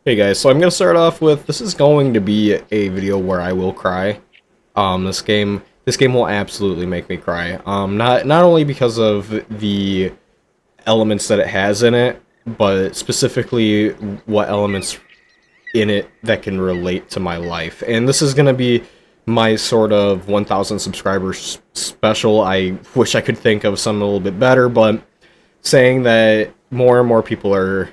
Hey guys, so I'm gonna start off with this is going to be a video where I will cry. This game will absolutely make me cry. Not only because of the elements that it has in it, but specifically what elements in it that can relate to my life. And this is gonna be my sort of 1,000 subscribers special. I wish I could think of something a little bit better, but saying that more and more people are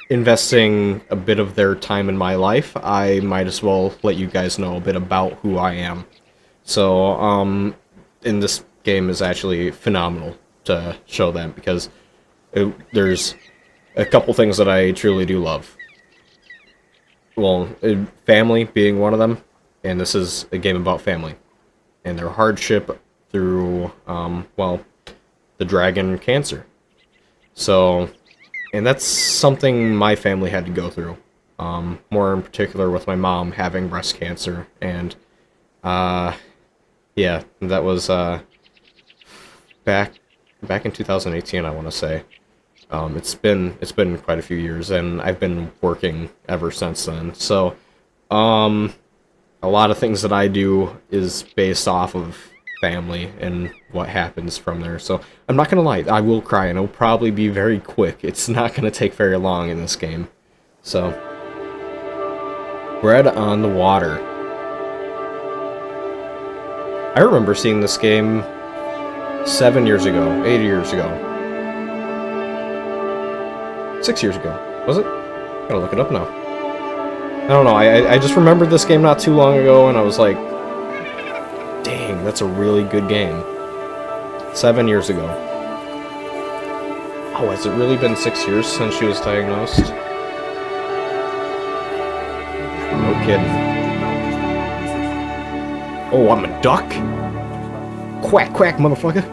investing a bit of their time in my life, I might as well let you guys know a bit about who I am. So, and this game is actually phenomenal to show that because there's a couple things that I truly do love. Well, family being one of them, and this is a game about family and their hardship through, well, the dragon cancer. So, and that's something my family had to go through. More in particular with my mom having breast cancer, and yeah, that was back in 2018, I want to say. It's been quite a few years, and I've been working ever since then. So, a lot of things that I do is based off of family and what happens from there. So I'm not gonna lie, I will cry, and it'll probably be very quick. It's not gonna take very long in this game. So, Bread on the Water. I remember seeing this game 7 years ago, 8 years ago, 6 years ago. Was it? Gotta look it up now. I don't know. I just remembered this game not too long ago, and I was like, dang, that's a really good game. 7 years ago. Oh, has it really been 6 years since she was diagnosed? No kidding. Oh, I'm a duck? Quack, quack, motherfucker.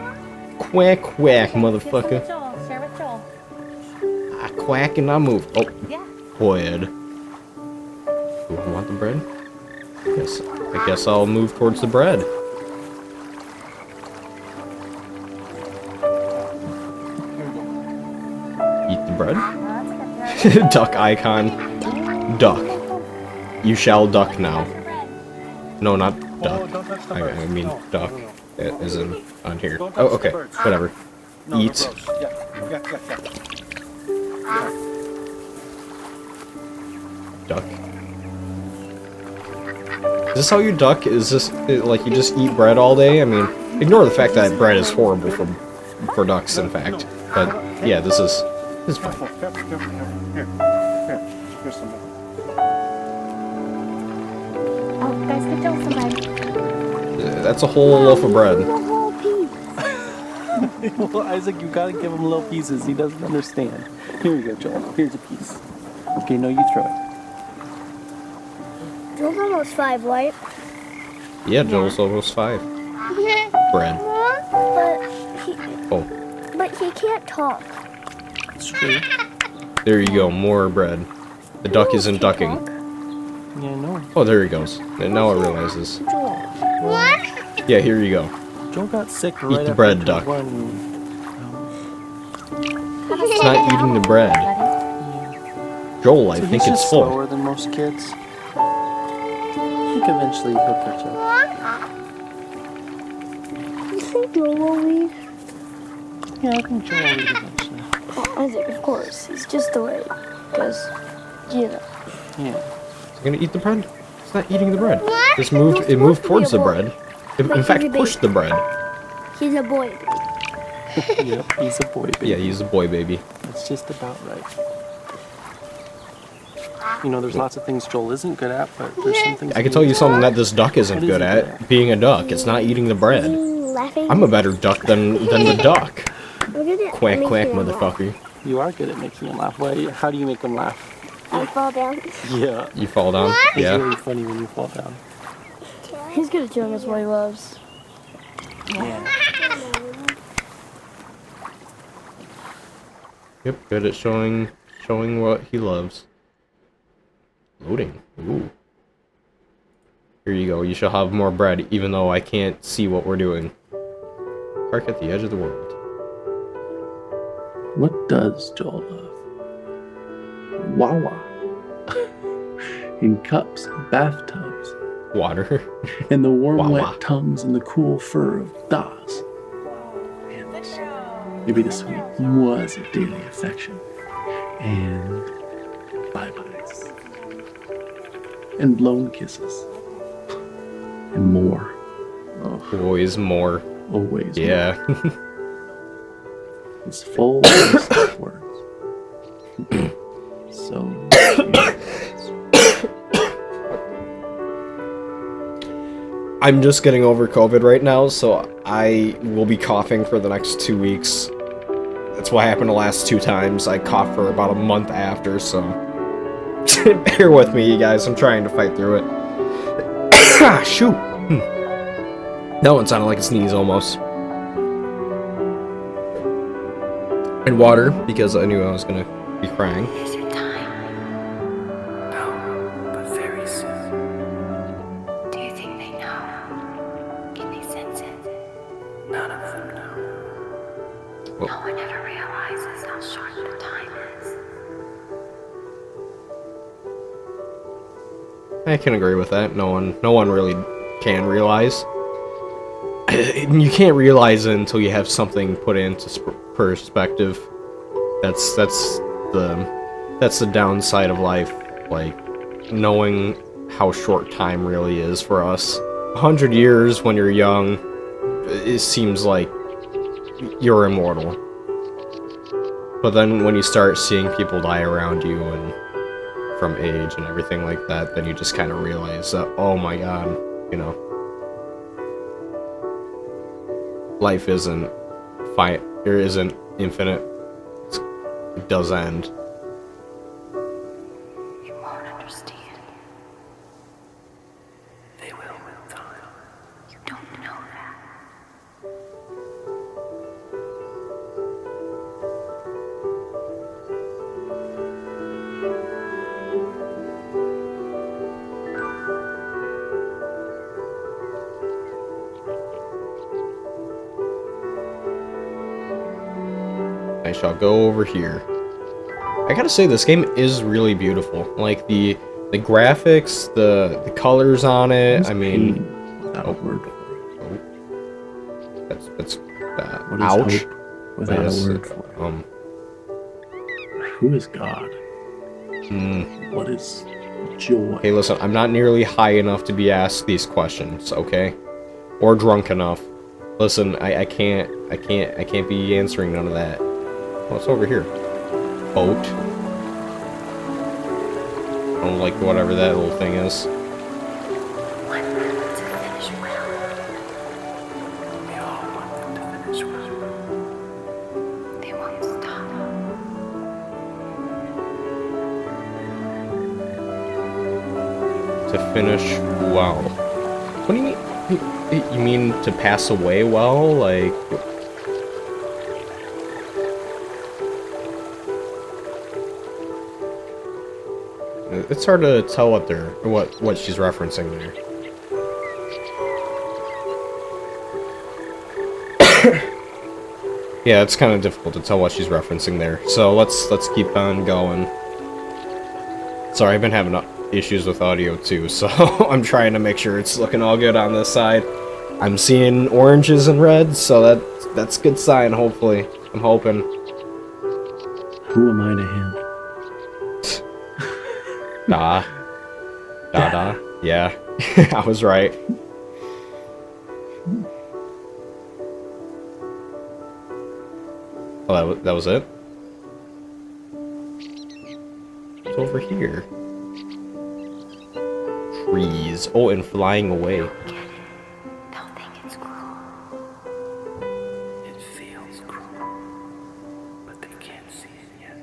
Quack, quack, motherfucker. Share with Joel. I quack and I move. Oh, Yeah. bread. Do I want the bread? Yes. I guess I'll move towards the bread. Eat the bread? Duck icon. Duck. You shall duck now. No, not duck. I mean duck. As in on here. Oh, okay. Whatever. Eat. Duck. Is this how you duck? Is this like you just eat bread all day? I mean, ignore the fact that bread is horrible for ducks, in fact. But yeah, this is fine. Here's some more. Oh, guys, get Joel somebody. That's a whole loaf of bread. Well, Isaac, you gotta give him little pieces. He doesn't understand. Here you go, Joel. Here's a piece. Okay, no, you throw it. Joel's almost 5, right? Yeah, Joel's almost 5. Bread. Oh, But he can't talk. It's true. there you go. More bread. The duck isn't ducking. Yeah, no. Oh, there he goes. And now it realizes. What? Yeah, here you go. Joel got sick right the after bread, he duck. won. It's not eating the bread. Joel, I So think he's it's just full. slower than most kids. I think eventually he'll catch up. You think Joel will leave? Yeah, I think Joel will eat eventually. Oh, Isaac, of course. He's just the way. Because, you know. Yeah. It's gonna eat the bread? It's not eating the bread. What? It moved He's towards supposed to the be a boy. bread. In But fact, he's a pushed the bread. He's a boy. Yep, he's a boy baby. Yeah, he's a boy baby. That's just about right. You know, there's lots of things Joel isn't good at, but there's some things I can tell you something that this duck isn't What is good he at. good at? Being a duck. It's not eating the bread. Laughing. I'm a better duck than the duck. Look at it. Quack, Making quack, him laugh. motherfucker. You are good at making him laugh. How do you make him laugh? I fall down. Yeah. You fall down? It's Yeah. really funny when you fall down. He's good at showing us what he loves. Yeah. Yep, good at showing what he loves. Loading. Ooh. Here you go. You shall have more bread, even though I can't see what we're doing. Park at the edge of the world. What does Joel love? Wawa. in cups and bathtubs, Water. and the warm, Wah, wet wah. tongues and the cool fur of Das. And maybe the sweet was of daily affection. And bye-byes. And blown kisses. And more. Oh, Always more. always Yeah. more. It's full of words. So I'm just getting over COVID right now, so I will be coughing for the next 2 weeks. That's what happened the last 2 times. I coughed for about a month after, so bear with me, you guys. I'm trying to fight through it. Ah, shoot. That one sounded like a sneeze almost. And water, because I knew I was gonna be crying. Is your time? no, but very soon. Do you think they know? Can they sense it? None of them know. No one ever realizes how short the time is. I can agree with that. No one really can realize. You can't realize it until you have something put into perspective. That's the downside of life. Like knowing how short time really is for us. 100 years when you're young, it seems like you're immortal. But then when you start seeing people die around you and from age and everything like that, then you just kind of realize that, oh my god, you know, life isn't isn't infinite. It does end. You won't understand. They will with time. You don't know that. I shall go over here. I gotta say, this game is really beautiful. Like the graphics, the colors on it. I mean, Pain without a word for it. that's What is ouch. hope without Yes, a word for it? um, Who is God? mm. What is joy? Hey, listen, I'm not nearly high enough to be asked these questions, okay? Or drunk enough. Listen, I can't be answering none of that. What's over here? Boat. I don't like whatever that little thing is. Want them to finish well. We all want them to finish well. They won't stop. To finish well. What do you mean? You mean to pass away well? Like... It's hard to tell what she's referencing there. Yeah, it's kind of difficult to tell what she's referencing there. So let's keep on going. Sorry, I've been having issues with audio too, so I'm trying to make sure it's looking all good on this side. I'm seeing oranges and reds, so that's a good sign, hopefully. I'm hoping. Who am I to him? Da. Yeah, I was right. Oh, that was it? It's over here. Trees. Oh, and flying away. Get it? They'll think it's cruel. It feels cruel, but they can't see it yet.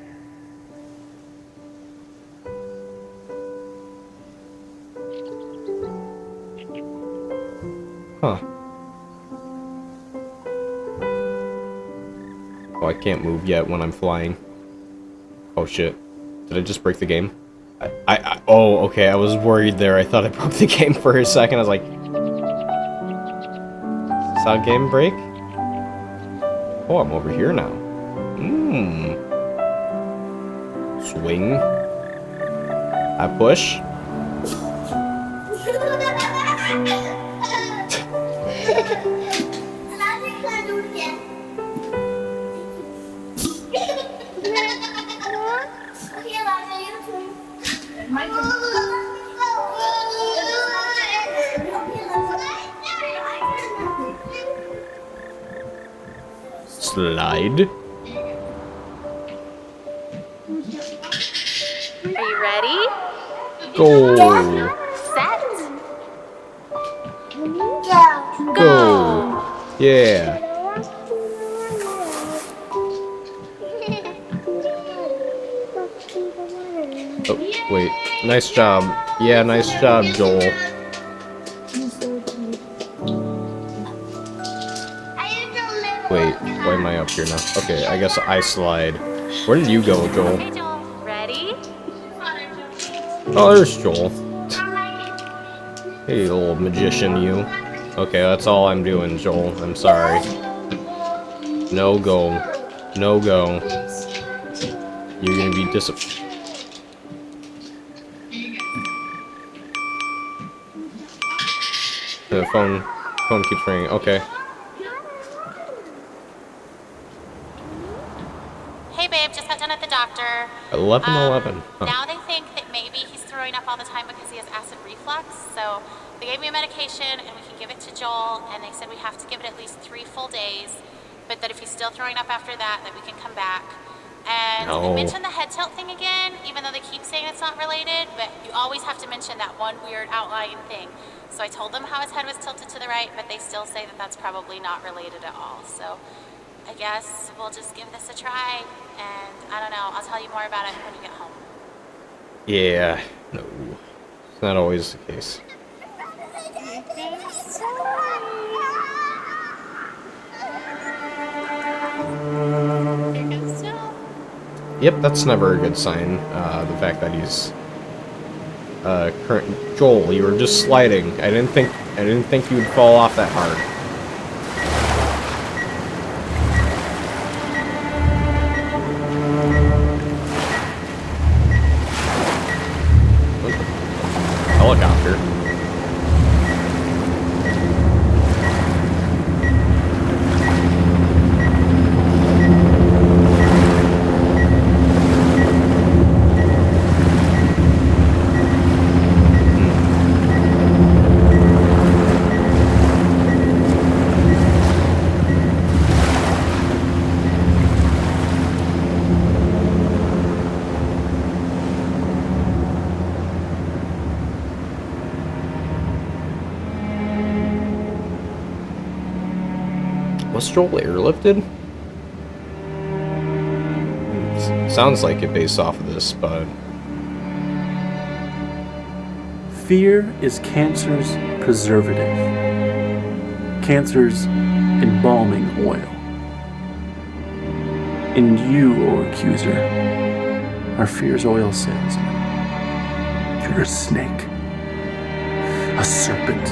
Huh. Oh, I can't move yet when I'm flying. Oh shit. Did I just break the game? Oh, okay, I was worried there. I thought I broke the game for a second. I was like... Is this how game break? Oh, I'm over here now. Swing. I push. Slide. Are you ready? Go. Set. Go. Yeah. Oh, wait. Nice job. Yeah, nice job, Joel. Wait, why am I up here now? Okay, I guess I slide. Where did you go, Joel? Okay, Joel. Ready? Oh, there's Joel. Hey, little magician, you. Okay, that's all I'm doing, Joel. I'm sorry. No go. No go. You're gonna be disappointed. The phone keeps ringing. Okay. Hey babe, just got done at the doctor. 11:11. Huh. Now they think that maybe he's throwing up all the time because he has acid reflux. So they gave me a medication and we can give it to Joel, and they said we have to give it at least 3 full days, but that if he's still throwing up after that we can come back. And No. they mentioned the head tilt thing again, even though they keep saying it's not related, but you always have to mention that one weird outlying thing. So I told them how his head was tilted to the right, but they still say that that's probably not related at all. So I guess we'll just give this a try, and I don't know, I'll tell you more about it when you get home. Yeah. No. It's not always the case. Here goes Joel. Yep, that's never a good sign. The fact that he's current Joel, you were just sliding. I didn't think you would fall off that hard. Helicopter. Was Joel airlifted? Sounds like it based off of this, but Fear is cancer's preservative. Cancer's embalming oil. And you, O accuser, are fear's oil salesman. You're a snake. A serpent.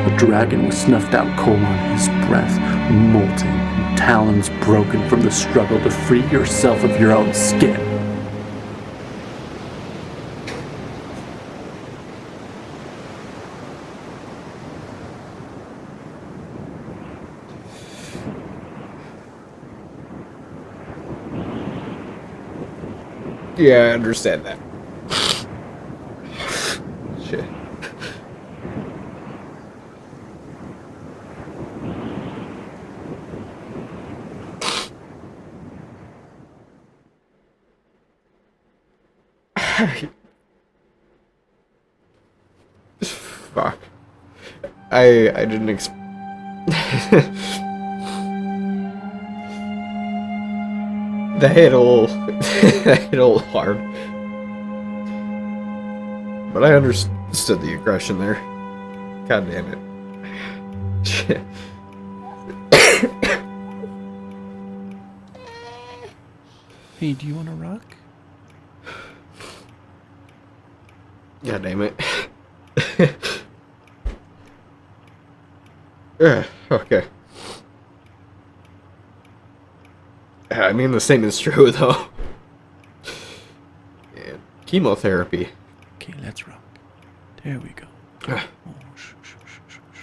A dragon with snuffed out coal on his breath, molting, and talons broken from the struggle to free yourself of your own skin. yeah, I understand that. Shit. Fuck. I didn't that hit a little that hit a little hard. But I understood the aggression there. God damn it. Shit. Hey, do you want to rock? God damn it. Yeah, okay. I mean, the statement's true, though. Yeah. chemotherapy. Okay, let's rock. There we go. Oh, shh, shh, shh, shh, shh.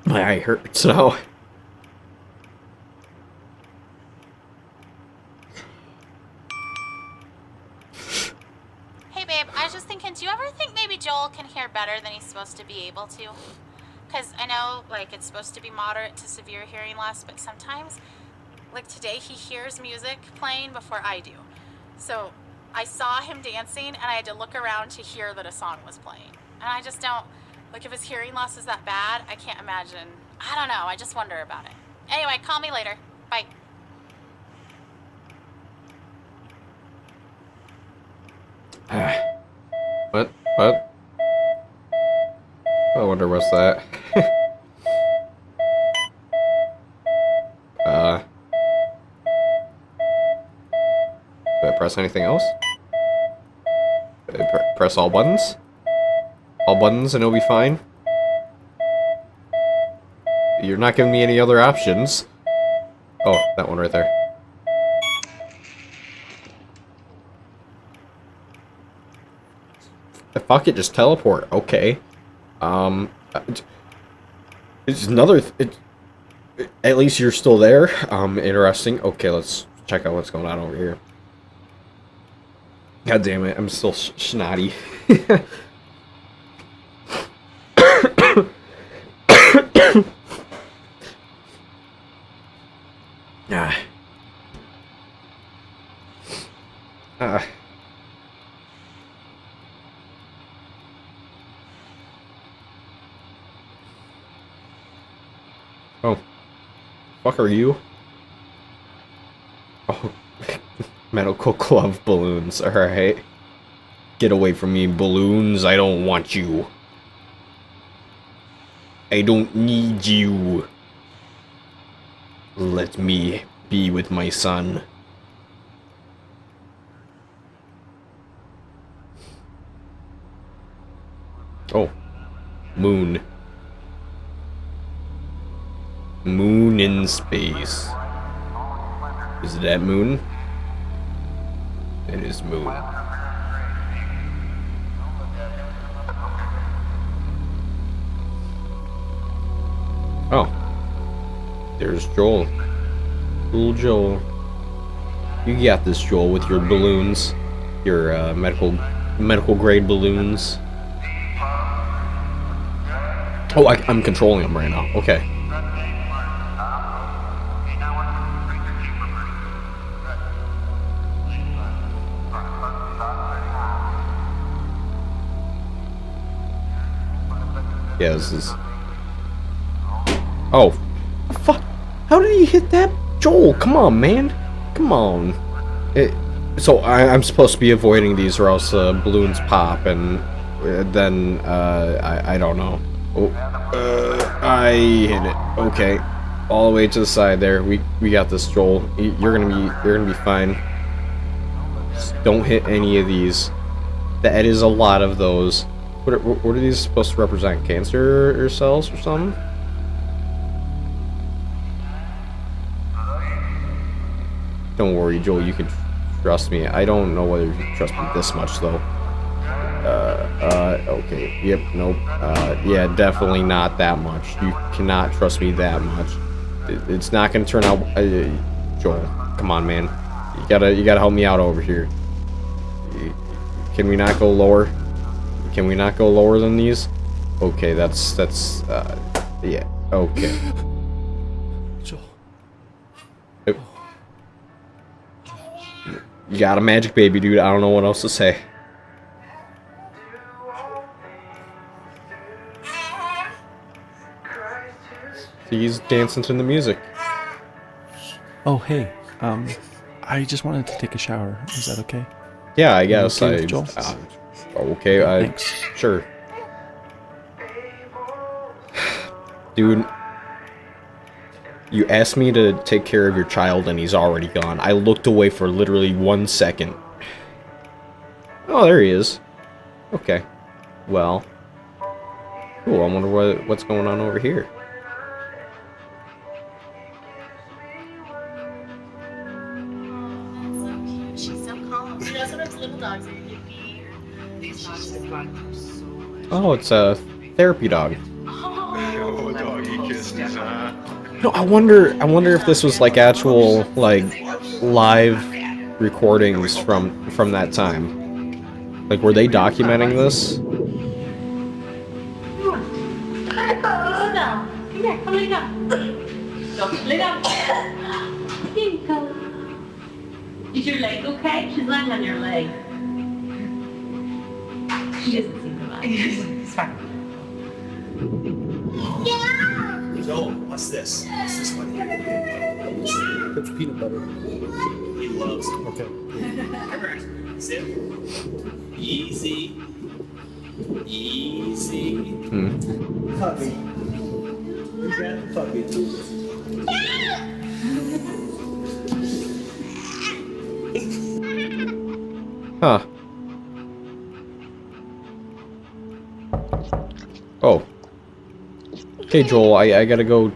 My eye hurts now. Hey babe, I was just thinking, do you ever think maybe Joel can hear better than he's supposed to be able to? Because I know, like, it's supposed to be moderate to severe hearing loss, but sometimes, like today, he hears music playing before I do. So I saw him dancing, and I had to look around to hear that a song was playing. And I just don't, like, if his hearing loss is that bad, I can't imagine. I don't know, I just wonder about it. Anyway, call me later. Bye. What? What? I wonder what's that. Do I press anything else? Do I press all buttons? All buttons and it'll be fine? You're not giving me any other options. Oh, that one right there. Fuck it, just teleport. Okay. It's another. At least you're still there. Interesting. Okay, let's check out what's going on over here. God damn it, I'm still snotty. Oh. Fuck are you? Oh. Medical glove balloons. Alright. Get away from me, balloons. I don't want you. I don't need you. Let me be with my son. Oh. Moon. Moon in space. Is that moon? It is moon. Oh. There's Joel. Little Joel. You got this, Joel, with your balloons. Your medical grade balloons. Oh, I'm controlling them right now. Okay. Yeah, this is... Oh. Fuck. How did he hit that? Joel, come on, man. Come on. So I'm supposed to be avoiding these or else balloons pop and then, I don't know. Oh. I hit it. Okay. All the way to the side there. We got this, Joel. You're gonna be fine. Just don't hit any of these. That is a lot of those. What are these supposed to represent? Cancer cells or something? Don't worry, Joel, you can trust me. I don't know whether you can trust me this much, though. Okay. Yep, nope. Yeah, definitely not that much. You cannot trust me that much. It's not gonna turn out... Joel, come on, man. You gotta help me out over here. Can we not go lower? Can we not go lower than these? Okay, that's yeah, okay. Joel. You got a magic baby, dude. I don't know what else to say. He's dancing to the music. Oh, hey. I just wanted to take a shower. Is that okay? Yeah, I guess. Okay with Joel? Okay, Thanks. Sure. Dude, you asked me to take care of your child and he's already gone. I looked away for literally 1 second. Oh, there he is. Okay. Well. Cool, I wonder what's going on over here. know, sometimes little dogs are yippy. These dogs have gotten so much. Oh, it's a therapy dog. Oh, doggy kisses, huh? No, I wonder if this was like actual like live recordings from that time. Like, were they documenting this? Sit down. Come here, come lay down. Go, lay down. Here you go. Is your leg okay? She's laying on your leg. She doesn't seem to mind. It's fine. So, what's this? What's this one here? It's peanut butter. He loves it. Okay. Correct. Sit. Easy. Easy. Puppy. You got the puppy. Huh. Oh. Okay, Joel, I gotta go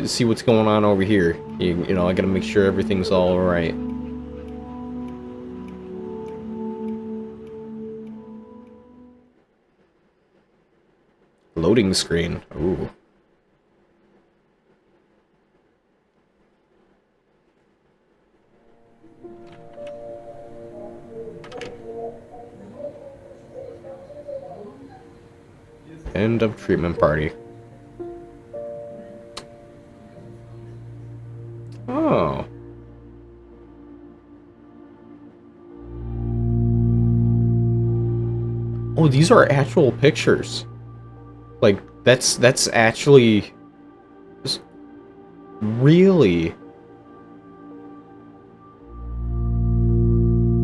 see what's going on over here. You know, I gotta make sure everything's all right. Loading screen. Ooh. End of treatment party. Oh. Oh, these are actual pictures. Like, that's actually really.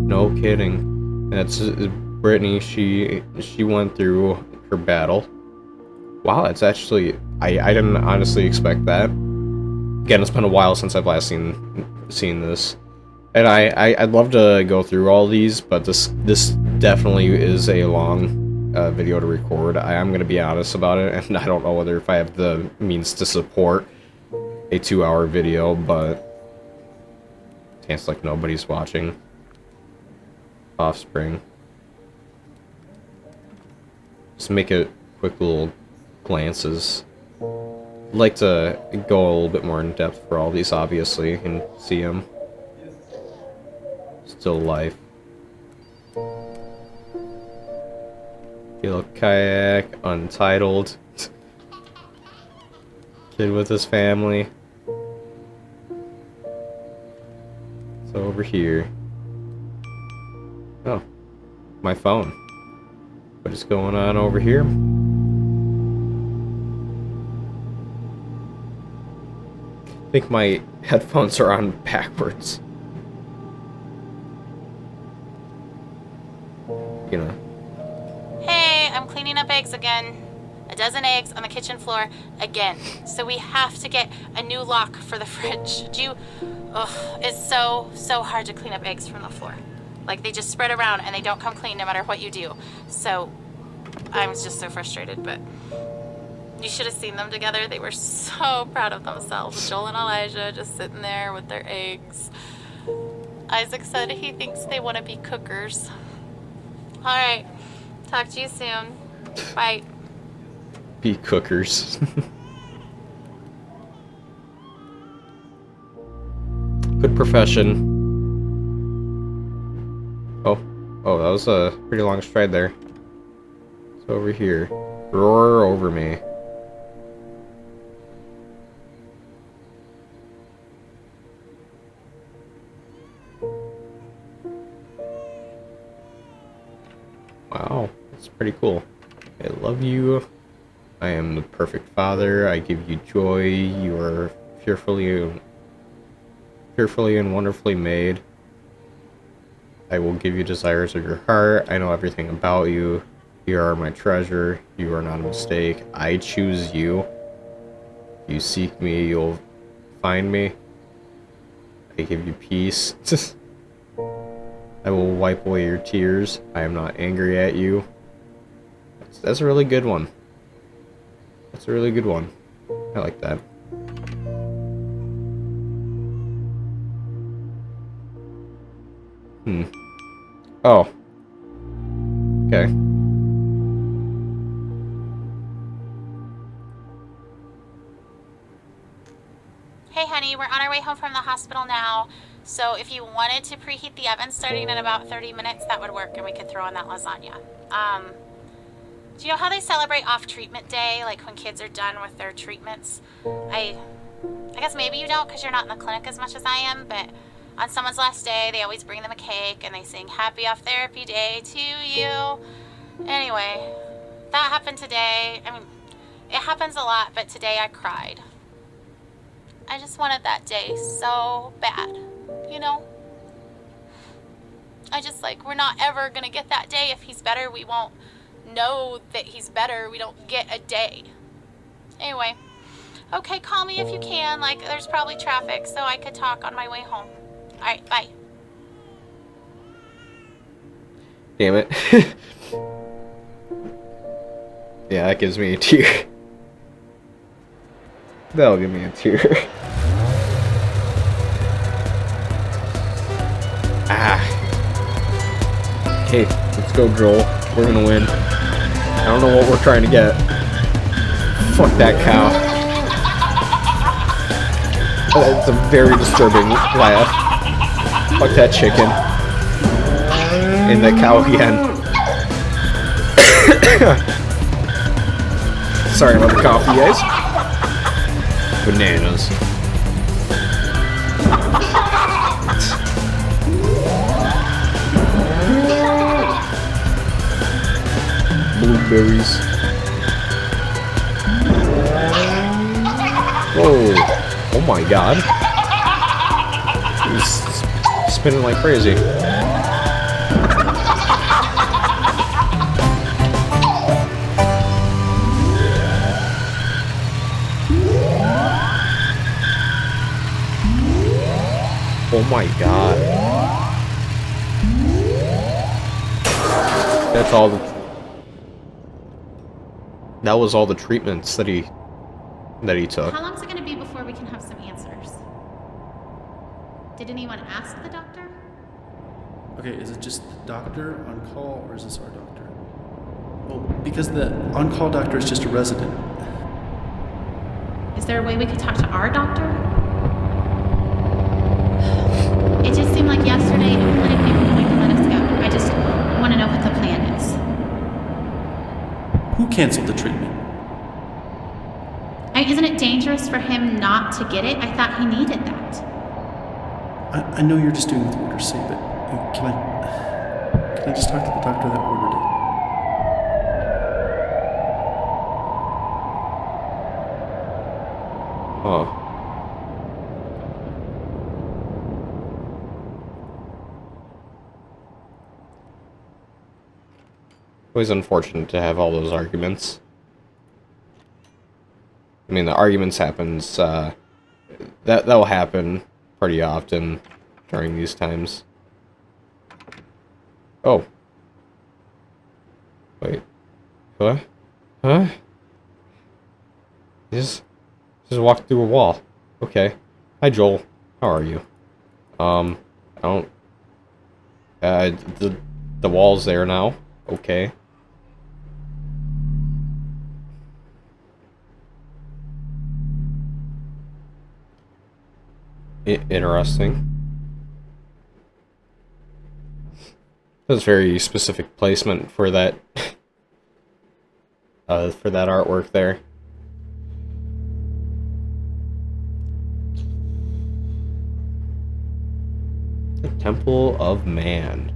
No kidding. That's Brittany. She went through her battle. Wow, that's actually I didn't honestly expect that. Again, it's been a while since I've last seen this, and I'd love to go through all these, but this definitely is a long video to record. I'm gonna be honest about it, and I don't know whether if I have the means to support a 2-hour video, but it's like nobody's watching. Offspring. Just make it quick little glances. I'd like to go a little bit more in depth for all these, obviously, and see them. Still life. Yellow Kayak, Untitled. Kid with his family. So over here. Oh, my phone. What is going on over here? I think my headphones are on backwards. You know. Hey, I'm cleaning up eggs again. A dozen eggs on the kitchen floor again. So we have to get a new lock for the fridge. It's so hard to clean up eggs from the floor. Like, they just spread around and they don't come clean no matter what you do. So I was just so frustrated, but you should have seen them together. They were so proud of themselves. Joel and Elijah just sitting there with their eggs. Isaac said he thinks they want to be cookers. All right. Talk to you soon. Bye. Be cookers. Good profession. Oh, that was a pretty long stride there. It's over here. Roar over me. Wow, that's pretty cool. I love you. I am the perfect father. I give you joy. You are fearfully and wonderfully made. I will give you desires of your heart. I know everything about you. You are my treasure. You are not a mistake. I choose you. You seek me, you'll find me. I give you peace. I will wipe away your tears. I am not angry at you. That's a really good one. That's a really good one. I like that. Oh. Okay. Hey honey, we're on our way home from the hospital now. So if you wanted to preheat the oven starting in about 30 minutes, that would work and we could throw in that lasagna. Do you know how they celebrate off treatment day, like when kids are done with their treatments? I guess maybe you don't because you're not in the clinic as much as I am, but on someone's last day, they always bring them a cake and they sing happy off therapy day to you. Anyway, that happened today. I mean, it happens a lot, but today I cried. I just wanted that day so bad, you know? I just like, we're not ever gonna get that day. If he's better, we won't know that he's better. We don't get a day. Anyway, okay, call me if you can. Like, there's probably traffic, so I could talk on my way home. All right, bye. Damn it. Yeah, that gives me a tear. That'll give me a tear. Okay, let's go, Joel. We're gonna win. I don't know what we're trying to get. Fuck that cow. It's a very disturbing laugh. Fuck that chicken. And that cow again. Sorry about the coffee, guys. Bananas. Blueberries. Whoa. Oh my god. He's spinning like crazy. Oh my god. That's all the... That was all the treatments that he took. How long is it going to be before we can have some answers? Did anyone ask the doctor? Okay, is it just the doctor on call, or is this our doctor? Well, because the on-call doctor is just a resident. Is there a way we could talk to our doctor? It just seemed like yesterday plenty of people wanted to let us go. I just want to know what the plan is. Who canceled the treatment? Isn't it dangerous for him not to get it? I thought he needed that. I know you're just doing what the orders say, but can I just talk to the doctor that ordered it? Huh. Always unfortunate to have all those arguments. I mean, the arguments happens, that'll happen pretty often during these times. Oh. Wait. What? Huh? Just walked through a wall. Okay. Hi, Joel. How are you? I don't... the wall's there now. Okay. Interesting. That's very specific placement for that for that artwork there. The Temple of Man.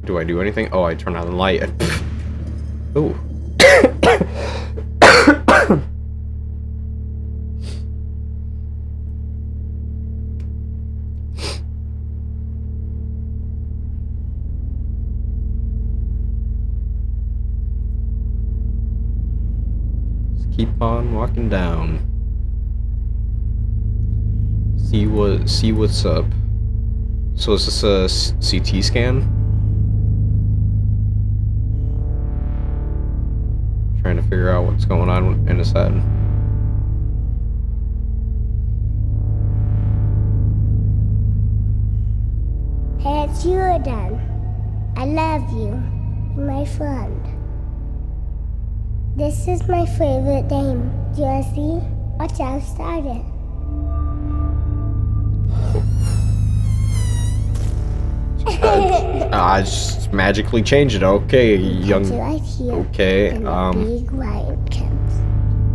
Do I do anything? Oh, I turn on the light. Ooh. Just keep on walking down. See what's up. So is this a CT scan? trying to figure out what's going on in his head. Hey, it's you again. I love you. You're my friend. This is my favorite game. Do you want to see? Watch how I started. Just magically change it. Okay, young. Right here. Okay, and a big lion comes.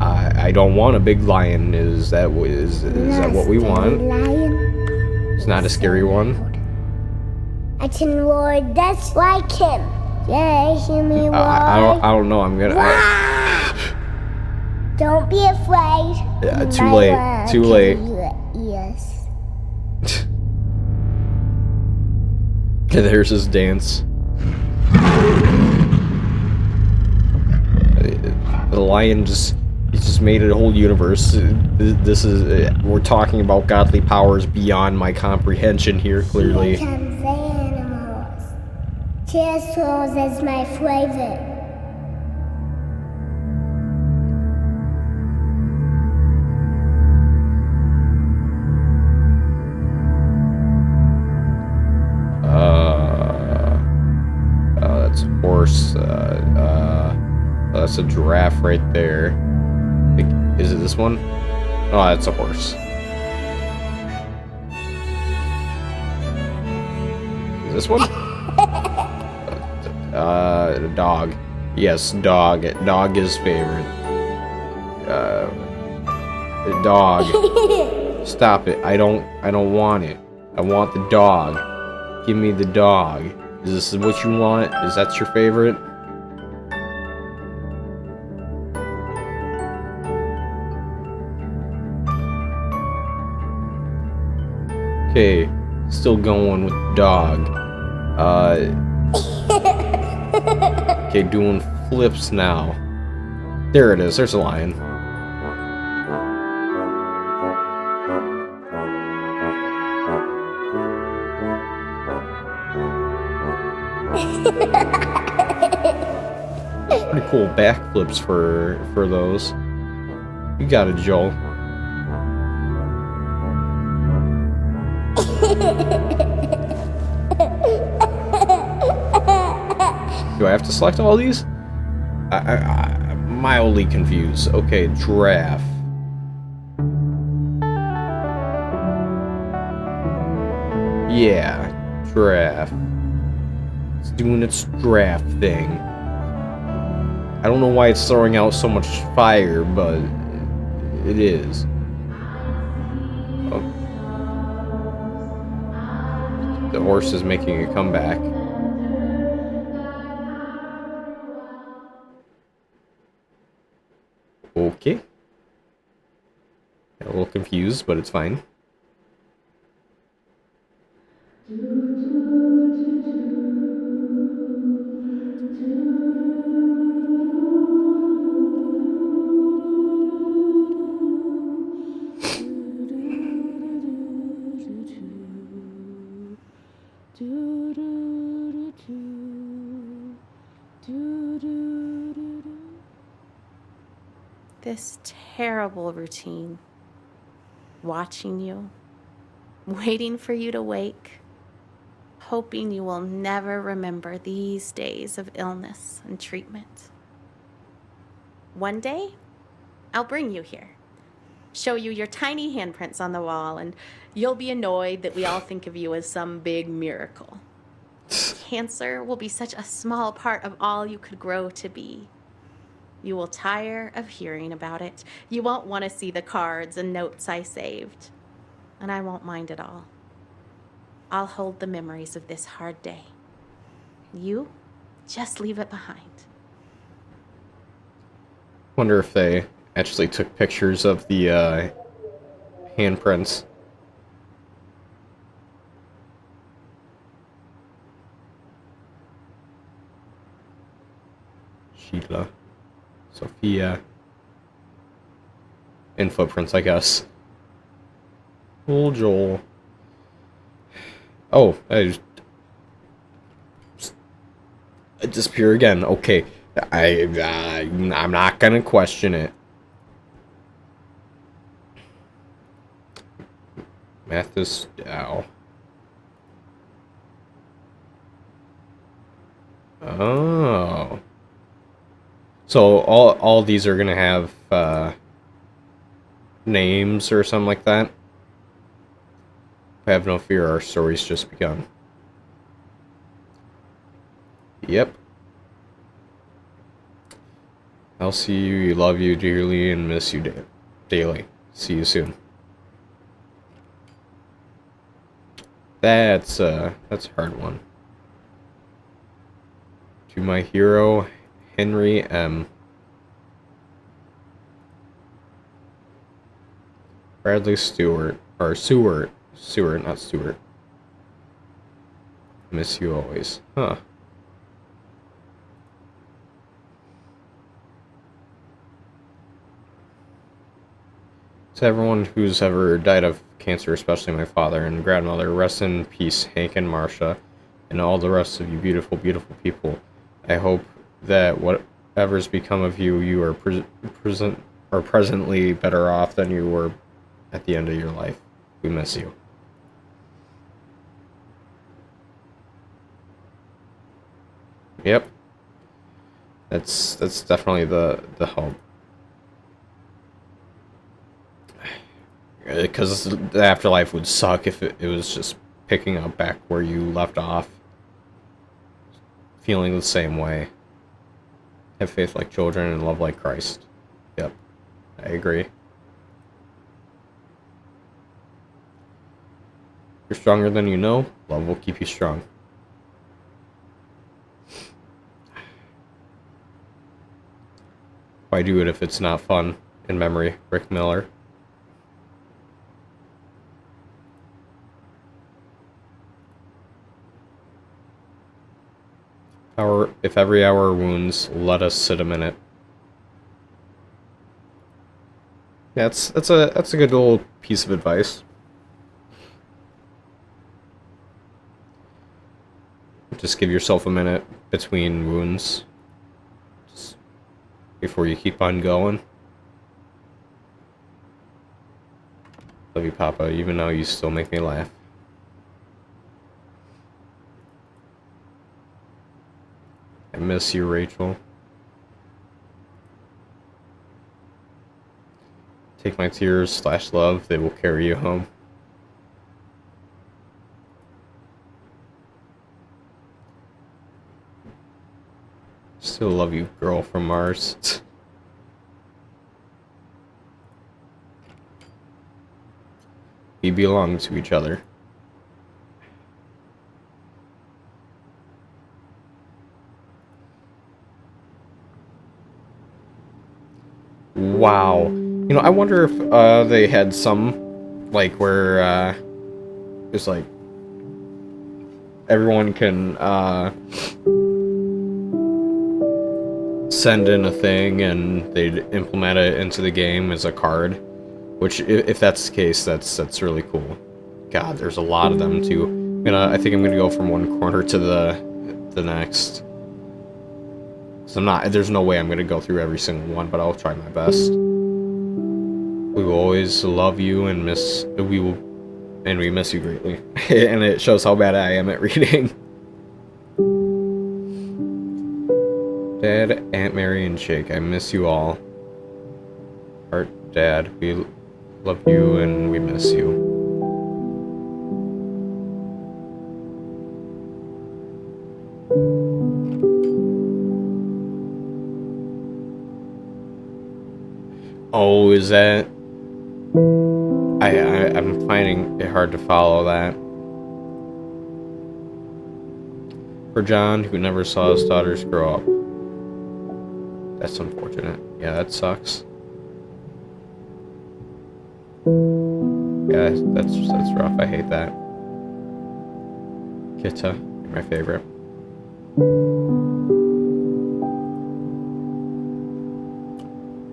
I don't want a big lion. Is that what we want? Lion. It's not a scary one. I can roar just like him. Yeah, hear me roar. I don't know. I'm gonna. Don't be afraid. Too late. Too late. Yes. There's his dance. The lion he just made a whole universe. This is we're talking about godly powers beyond my comprehension here. Clearly. Here comes the animals. Pterosaurs is my favorite. That's a horse. That's a giraffe right there. Is it this one? Oh, that's a horse. Is this one? A dog. Yes, dog. Dog is favorite. Dog. Stop it. I don't want it. I want the dog. Give me the dog. Is this what you want? Is that your favorite? Okay, still going with the dog. Okay, doing flips now. There it is. There's a lion. Pretty cool backflips for those. You got it, Joel. Do I have to select all these? I'm mildly confused. Okay, giraffe. Yeah, giraffe. It's doing its giraffe thing. I don't know why it's throwing out so much fire, but it is. Oh. The horse is making a comeback. Okay. A little confused, but it's fine. This terrible routine. Watching you, waiting for you to wake, hoping you will never remember these days of illness and treatment. One day, I'll bring you here, show you your tiny handprints on the wall, and you'll be annoyed that we all think of you as some big miracle. Cancer will be such a small part of all you could grow to be. You will tire of hearing about it. You won't want to see the cards and notes I saved. And I won't mind at all. I'll hold the memories of this hard day. You just leave it behind. Wonder if they actually took pictures of the handprints. Sheila. Sophia. And footprints, I guess. Cool, Joel. Oh, I disappear again. Okay. I'm not gonna question it. Mathis Dow. Oh. So all these are gonna have names or something like that. Have no fear, our story's just begun. Yep. I'll see you, love you dearly, and miss you daily. See you soon. That's a hard one. To my hero, Henry M. Bradley Stewart, or Seward, not Stewart. Miss you always. Huh. To everyone who's ever died of cancer, especially my father and grandmother, rest in peace, Hank and Marcia, and all the rest of you beautiful, beautiful people. I hope that whatever's become of you, you are presently better off than you were at the end of your life. We miss you. Yep. That's definitely the hope. Because the afterlife would suck if it was just picking up back where you left off. Feeling the same way. Have faith like children and love like Christ. Yep. I agree. You're stronger than you know. Love will keep you strong. Why do it if it's not fun? In memory, Rick Miller. If every hour wounds, let us sit a minute. Yeah, that's a good little piece of advice. Just give yourself a minute between wounds, just before you keep on going. Love you, Papa, even though you still make me laugh. I miss you, Rachel. Take my tears / love, they will carry you home. Still love you, girl from Mars. We belong to each other. Wow. You know, I wonder if they had some, like, where it's like everyone can send in a thing and they'd implement it into the game as a card. Which, if that's the case, that's really cool. God, there's a lot of them too. I think I'm gonna go from one corner to the next. So there's no way I'm gonna go through every single one, but I'll try my best. We will always love you and we miss you greatly. And it shows how bad I am at reading. Dad, Aunt Mary, and Jake, I miss you all. Heart, Dad, we love you and we miss you. Oh, is that... I'm finding it hard to follow that. For John, who never saw his daughters grow up. That's unfortunate. Yeah, that sucks. Yeah, that's rough. I hate that. Kitta, you're my favorite.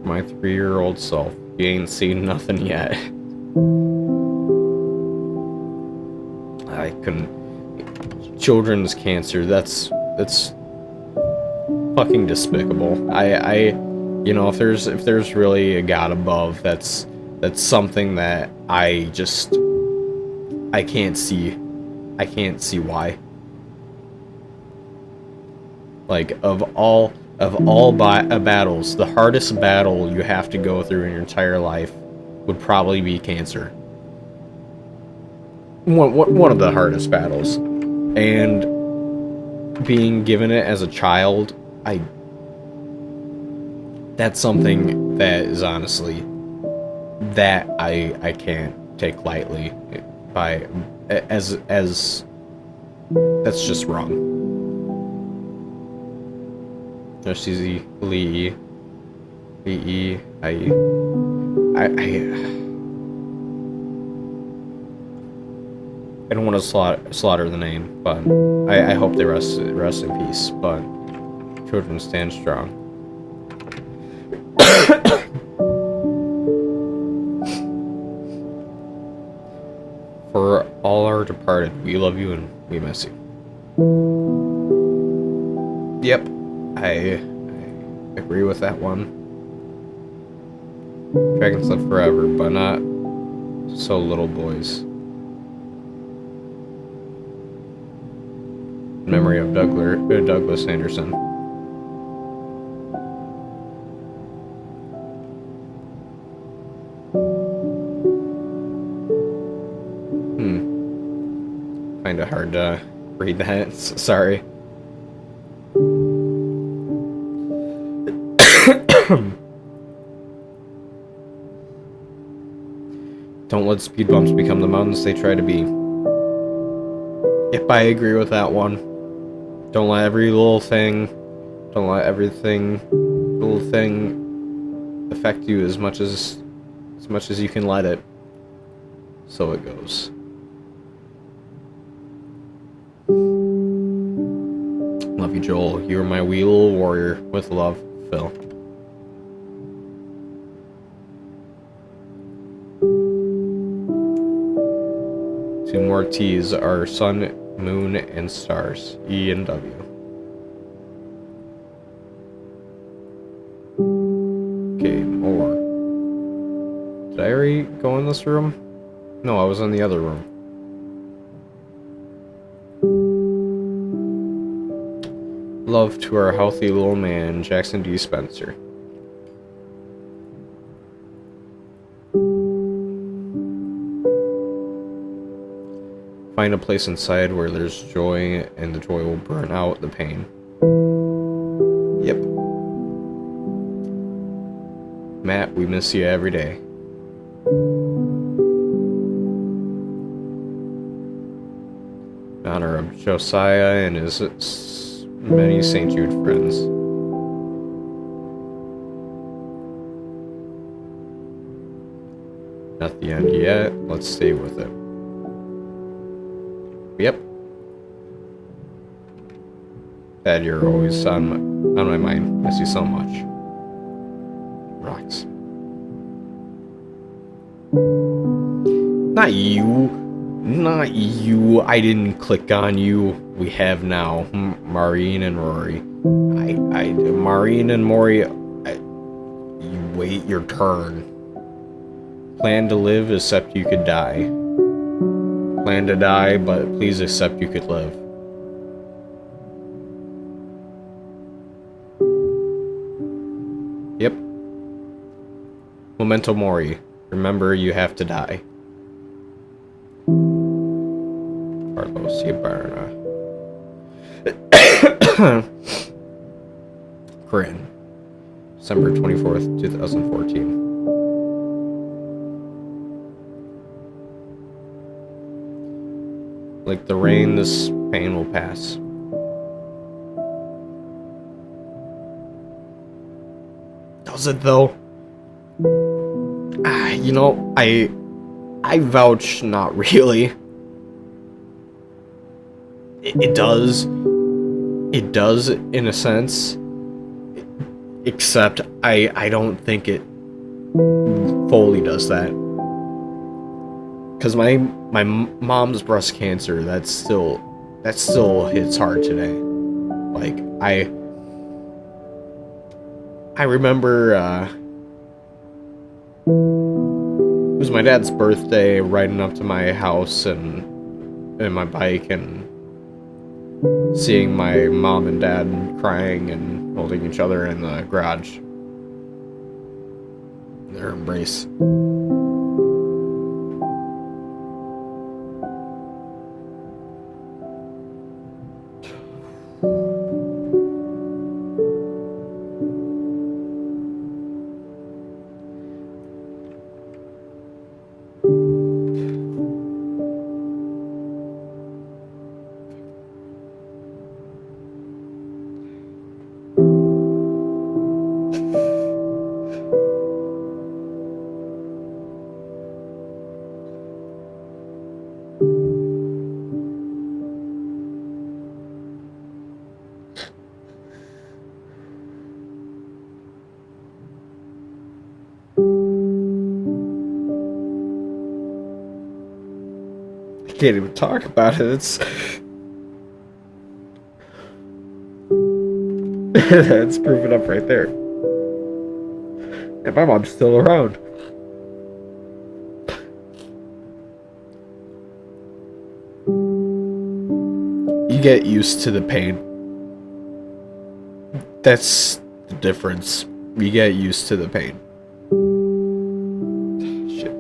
My 3-year-old self. You ain't seen nothing yet. I couldn't. Children's cancer. That's fucking despicable. You know, if there's really a God above, that's something that I can't see. I can't see why. Like, of all battles, the hardest battle you have to go through in your entire life would probably be cancer. One of the hardest battles. And being given it as a child, that's something that is honestly, that I can't take lightly, as that's just wrong. Just easy, Lee, B-E, I don't want to slaughter the name, but I hope they rest in peace. But children stand strong. For all our departed, we love you and we miss you. Yep, I agree with that one. Dragons live forever, but not so little boys. In memory of Douglas Anderson. Find it hard to read that. Sorry. Don't let speed bumps become the mountains they try to be. Yep, I agree with that one. Don't let little thing affect you as much as you can let it. So it goes. Love you, Joel. You're my wee little warrior. With love, Phil. Two more T's are sun, moon, and stars. E and W. Okay, more. Did I already go in this room? No, I was in the other room. Love to our healthy little man, Jackson D. Spencer. Find a place inside where there's joy, and the joy will burn out the pain. Yep. Matt, we miss you every day. In honor of Josiah and his many St. Jude friends. Not the end yet. Let's stay with it. Yep. Dad, you're always on my mind. Miss you so much. Rocks. Not you. Not you. I didn't click on you. We have now Maureen and Rory. Maureen and Maury, you wait your turn. Plan to live, except you could die. Plan to die, but please accept you could live. Yep. Memento Mori. Remember, you have to die. Carlos Ibarra. Corinne. December 24th, 2014. Like the rain, this pain will pass. Does it though? You know, I vouch not really. It does. It does in a sense. Except I don't think it fully does that. Cause my mom's breast cancer, that still hits hard today. Like I remember, it was my dad's birthday, riding up to my house and my bike and seeing my mom and dad crying and holding each other in the garage. Their embrace. Can't even talk about it. It's it's proven up right there. And my mom's still around. You get used to the pain. That's the difference. You get used to the pain. Shit.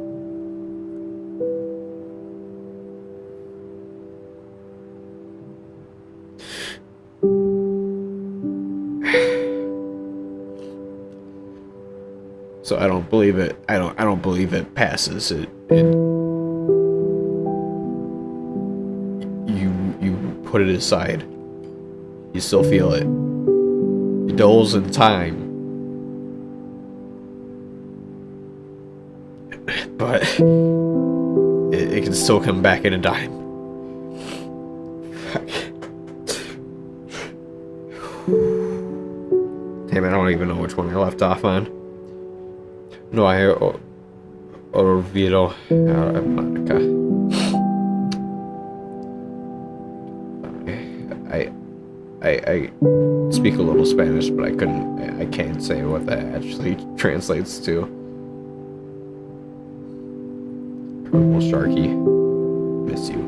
So I don't believe it. I don't believe it passes. You put it aside. You still feel it. It dulls in time. But it can still come back in a dime. Fuck. Damn, I don't even know which one I left off on. No hay olvido America. I speak a little Spanish, but I can't say what that actually translates to. Purple Sharky, miss you.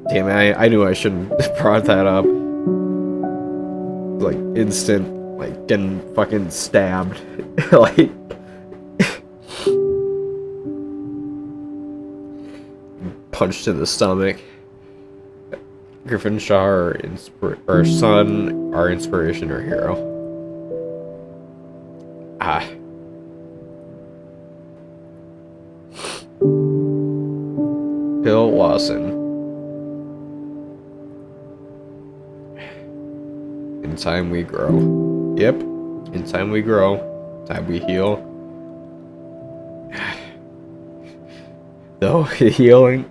Damn it, I knew I shouldn't have brought that up. Like, instant, like, getting fucking stabbed. Like, punched in the stomach. Griffin Shaw, our son, our inspiration, our hero. Ah. Bill Lawson. In time we grow. Yep. In time we grow. Time we heal. Though healing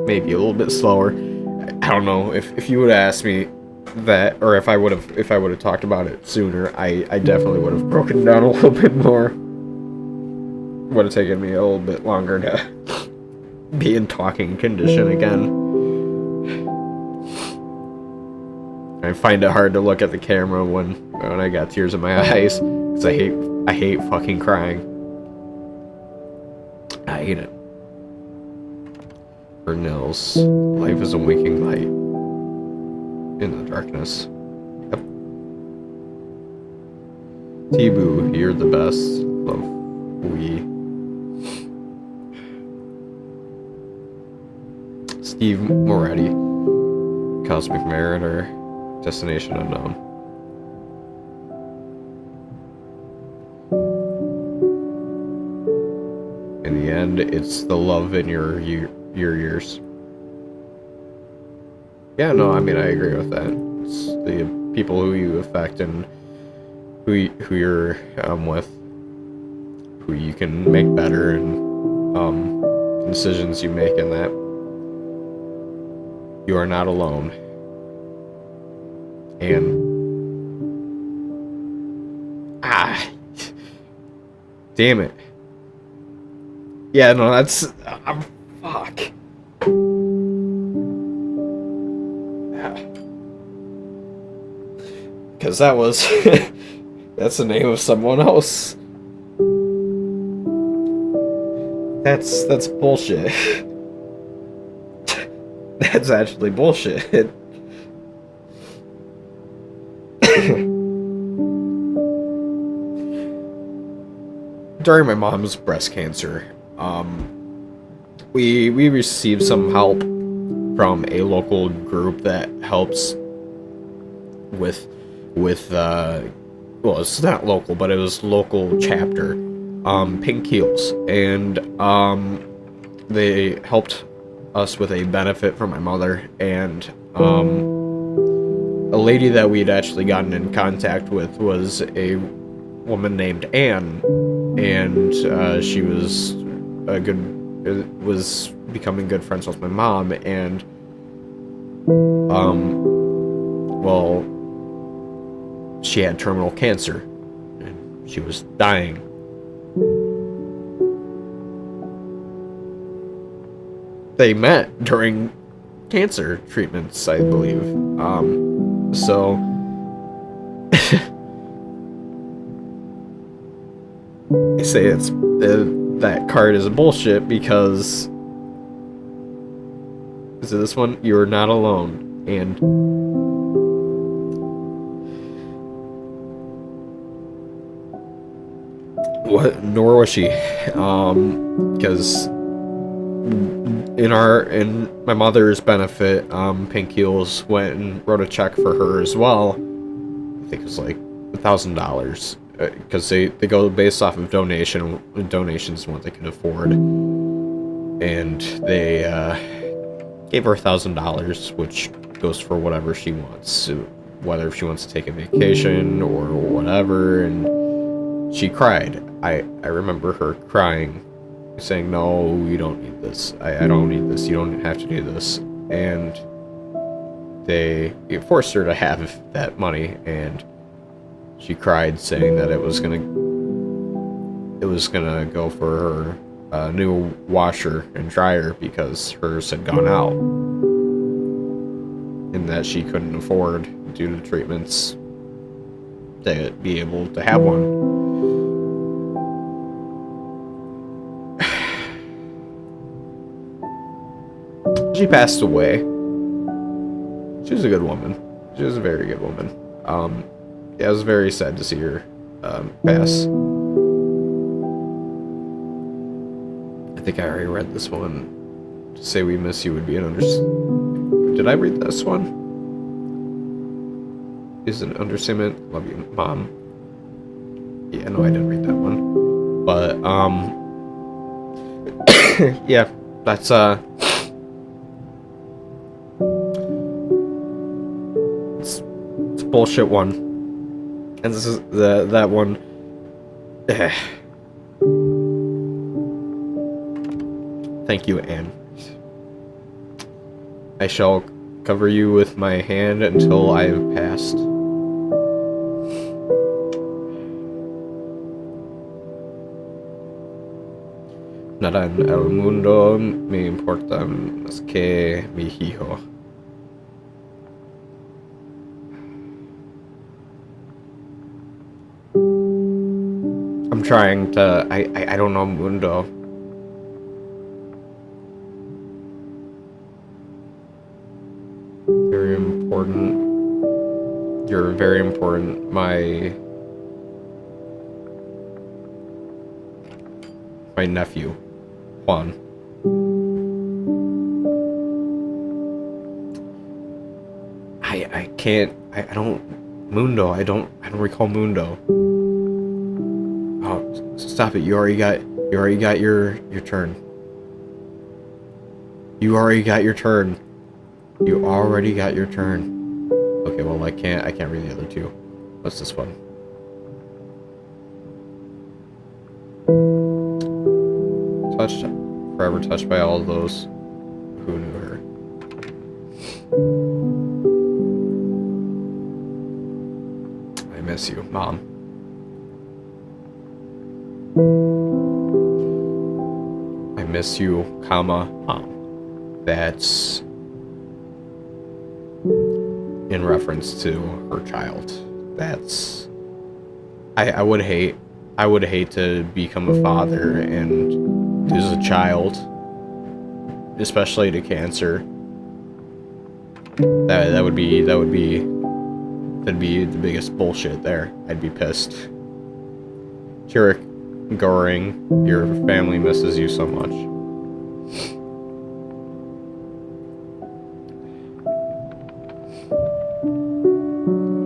maybe a little bit slower. I don't know if you would have asked me that, or if I would have talked about it sooner, I definitely would have broken down a little bit more. Would have taken me a little bit longer to be in talking condition again. I find it hard to look at the camera when I got tears in my eyes, because I hate fucking crying. I hate it. For Nils, life is a winking light in the darkness. Yep. T-Boo, you're the best. Love, we. Steve Moretti, Cosmic Mariner, Destination Unknown. In the end, it's the love in your ears. Yeah, no, I mean, I agree with that. It's the people who you affect and who you're with, who you can make better, and decisions you make in that. You are not alone. And damn it. Yeah, no, that's fuck. because that was that's the name of someone else. That's bullshit. That's actually bullshit. During my mom's breast cancer, we received some help from a local group that helps with well, it's not local, but it was local chapter, Pink Heels, and they helped us with a benefit for my mother, and a lady that we'd actually gotten in contact with was a woman named Anne, and she was was becoming good friends with my mom, and well, she had terminal cancer, and she was dying. They met during cancer treatments, I believe. So I say it's that card is bullshit because is it this one? You're not alone, and what? Nor was she, because in my mother's benefit, Pink Heels went and wrote a check for her as well. I think it was like $1,000, because they go based off of donations and what they can afford, and they gave her $1,000, which goes for whatever she wants, whether she wants to take a vacation or whatever. And she cried. I remember her crying, saying, "No, you don't need this. I don't need this. You don't have to do this." And they forced her to have that money, and she cried, saying that it was gonna go for her new washer and dryer because hers had gone out, and that she couldn't afford, due to treatments, to be able to have one. She passed away. She was a good woman. She was a very good woman. Yeah, it was very sad to see her pass. I think I already read this one. To say we miss you would be an Did I read this one? Is an understatement. Love you, Mom. Yeah, no, I didn't read that one. But yeah, that's it's a bullshit one. And this is that one. Thank you, Anne. I shall cover you with my hand until I have passed. Nada en el mundo me importa más que mi hijo. I'm trying to. I don't know mundo. Very important. You're very important. My nephew, Juan. I can't. I don't. Mundo. I don't recall mundo. Oh, stop it! You already got your turn. You already got your turn. You already got your turn. Okay, well I can't read the other two. What's this one? Touched, forever touched by all those who knew her. I miss you, Mom. I miss you, comma, Mom. That's in reference to her child that's... I would hate to become a father and lose a child, especially to cancer. That'd be the biggest bullshit there. I'd be pissed. Kirik Goring, your family misses you so much.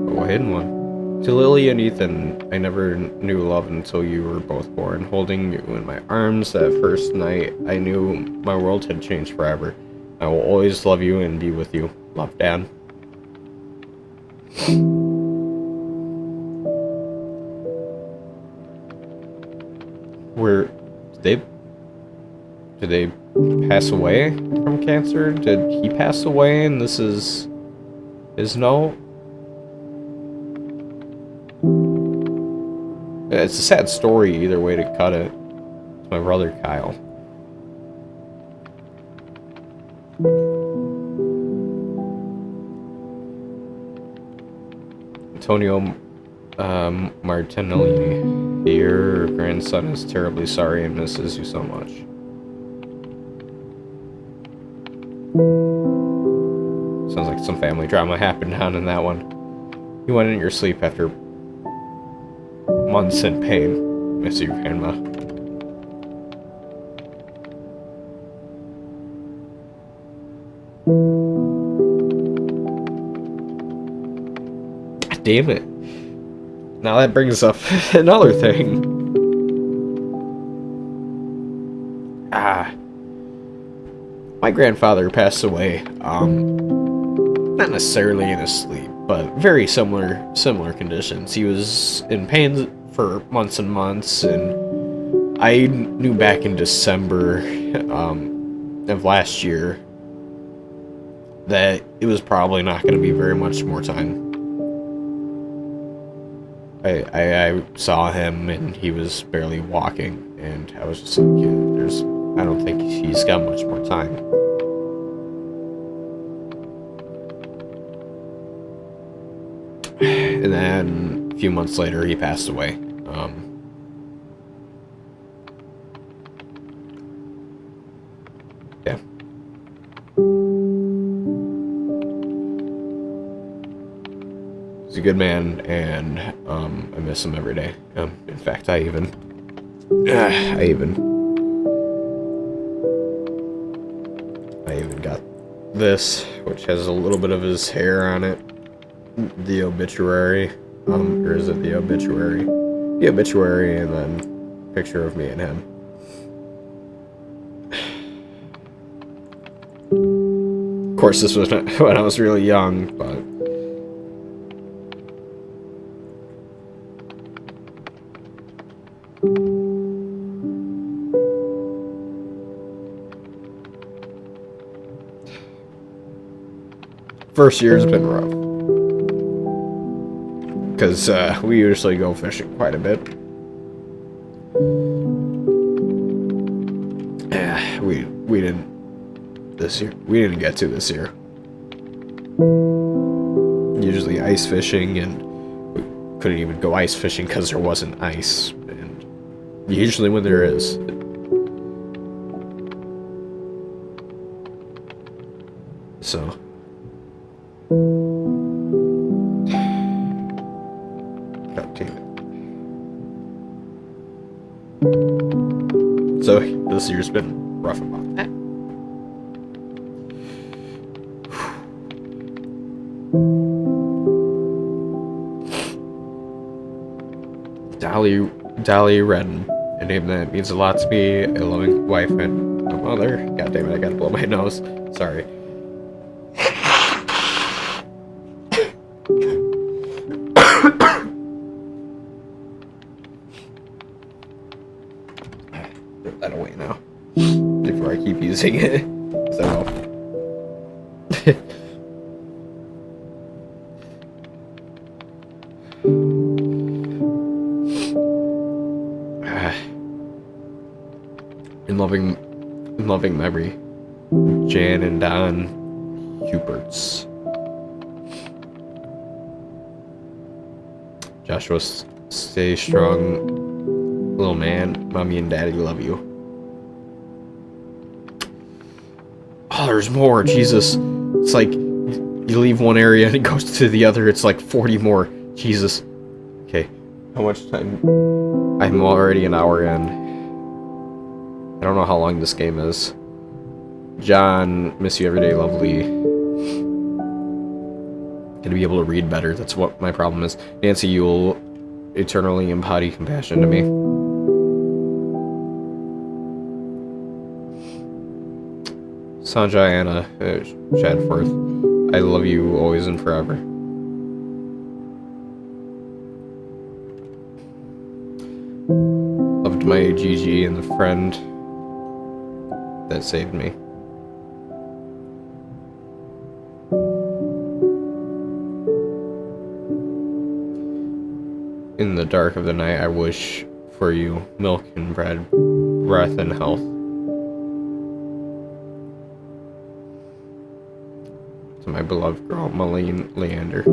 Oh, a hidden one. To Lily and Ethan, I never knew love until you were both born. Holding you in my arms that first night, I knew my world had changed forever. I will always love you and be with you. Love, Dad. Did they pass away from cancer? Did he pass away and this is his note? It's a sad story either way to cut it. It's my brother Kyle. Antonio Martinelli. Your grandson is terribly sorry and misses you so much. Sounds like some family drama happened down in that one. You went in your sleep after months in pain. Miss you, Grandma. God damn it. Now that brings up another thing. My grandfather passed away, not necessarily in his sleep, but very similar conditions. He was in pain for months and months, and I knew back in December of last year that it was probably not going to be very much more time. I saw him and he was barely walking, and I was just like, yeah, I don't think he's got much more time. And then a few months later, he passed away. Yeah. He's a good man, and I miss him every day. In fact, I even got this, which has a little bit of his hair on it. The obituary, or is it the obituary? The obituary, and then a picture of me and him. Of course, this was when I was really young, but first year's been rough. Because we usually go fishing quite a bit. Yeah, we didn't this year. We didn't get to this year. Usually ice fishing, and we couldn't even go ice fishing because there wasn't ice. And usually when there is, so. So this year's been rough about that. Dolly Redden, a name that means a lot to me, a loving wife and a mother. God damn it, I gotta blow my nose. Sorry. Throw that away now. Before I keep using it. So. In loving memory, Jan and Don Huberts. Joshua, stay strong, little man. Mommy and Daddy love you. Oh, there's more. Jesus. It's like you leave one area and it goes to the other. It's like 40 more. Jesus. Okay. How much time? I'm already an hour in. I don't know how long this game is. John, miss you every day, lovely. Gonna be able to read better. That's what my problem is. Nancy, you'll eternally embody compassion to me. Sanjay Anna, Shadforth, I love you always and forever. Loved my GG and the friend that saved me. In the dark of the night, I wish for you milk and bread, breath and health. To my beloved girl, Malene Leander.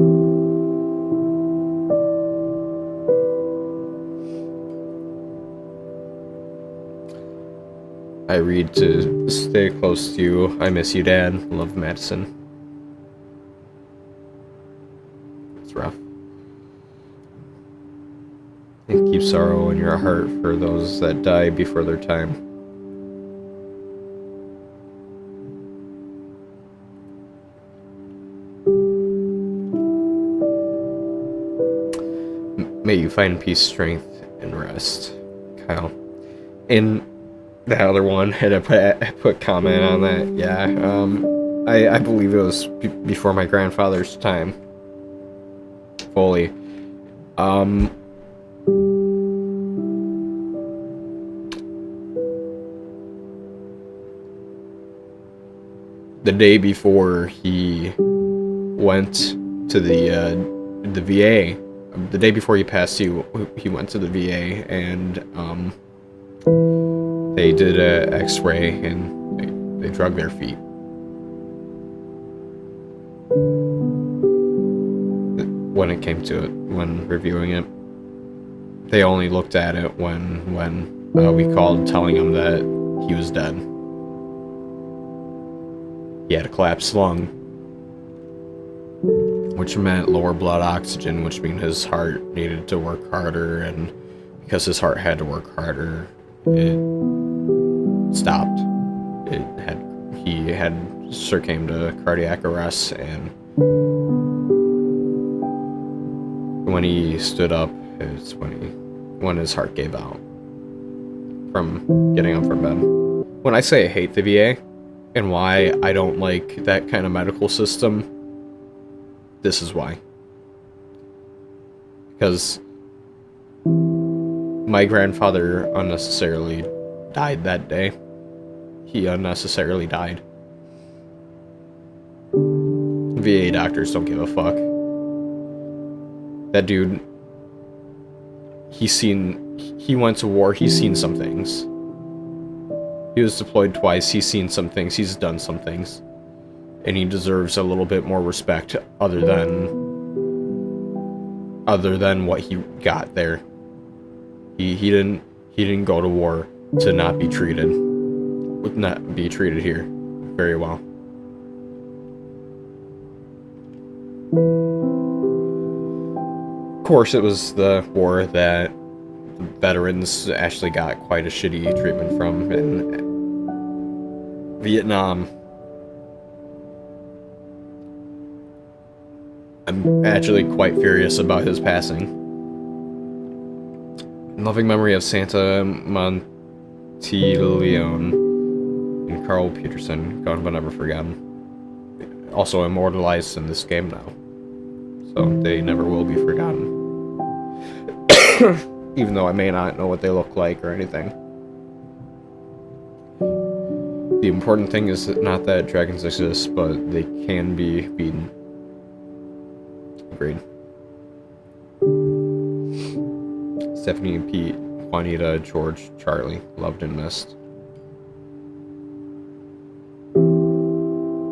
I read to stay close to you. I miss you, Dad. Love, Madison. It's rough. And keep sorrow in your heart for those that die before their time. May you find peace, strength, and rest, Kyle. And the other one, and I put comment on that. Yeah, I believe it was before my grandfather's time. Fully. The day before he went to the VA, the day before he passed, he went to the VA and they did a X-ray and they drug their feet. When it came to it, when reviewing it, they only looked at it when we called telling him that he was dead. He had a collapsed lung, which meant lower blood oxygen, which means his heart needed to work harder, and because his heart had to work harder, it stopped. He had succumbed to cardiac arrest, and when he stood up, it's when his heart gave out from getting up from bed. When I say I hate the VA and why I don't like that kind of medical system, this is why. Because my grandfather unnecessarily died that day. He unnecessarily died. VA doctors don't give a fuck. That dude, he went to war, he's seen some things. He was deployed twice, he's seen some things, he's done some things. And he deserves a little bit more respect other than what he got there. He didn't go to war to not be treated here very well. Of course, it was the war that the veterans actually got quite a shitty treatment from in Vietnam. I'm actually quite furious about his passing. In loving memory of Santa Monteleone and Carl Peterson, gone but never forgotten. Also immortalized in this game now, so they never will be forgotten. Even though I may not know what they look like or anything. The important thing is not that dragons exist, but they can be beaten. Agreed. Stephanie, Pete, Juanita, George, Charlie, loved and missed.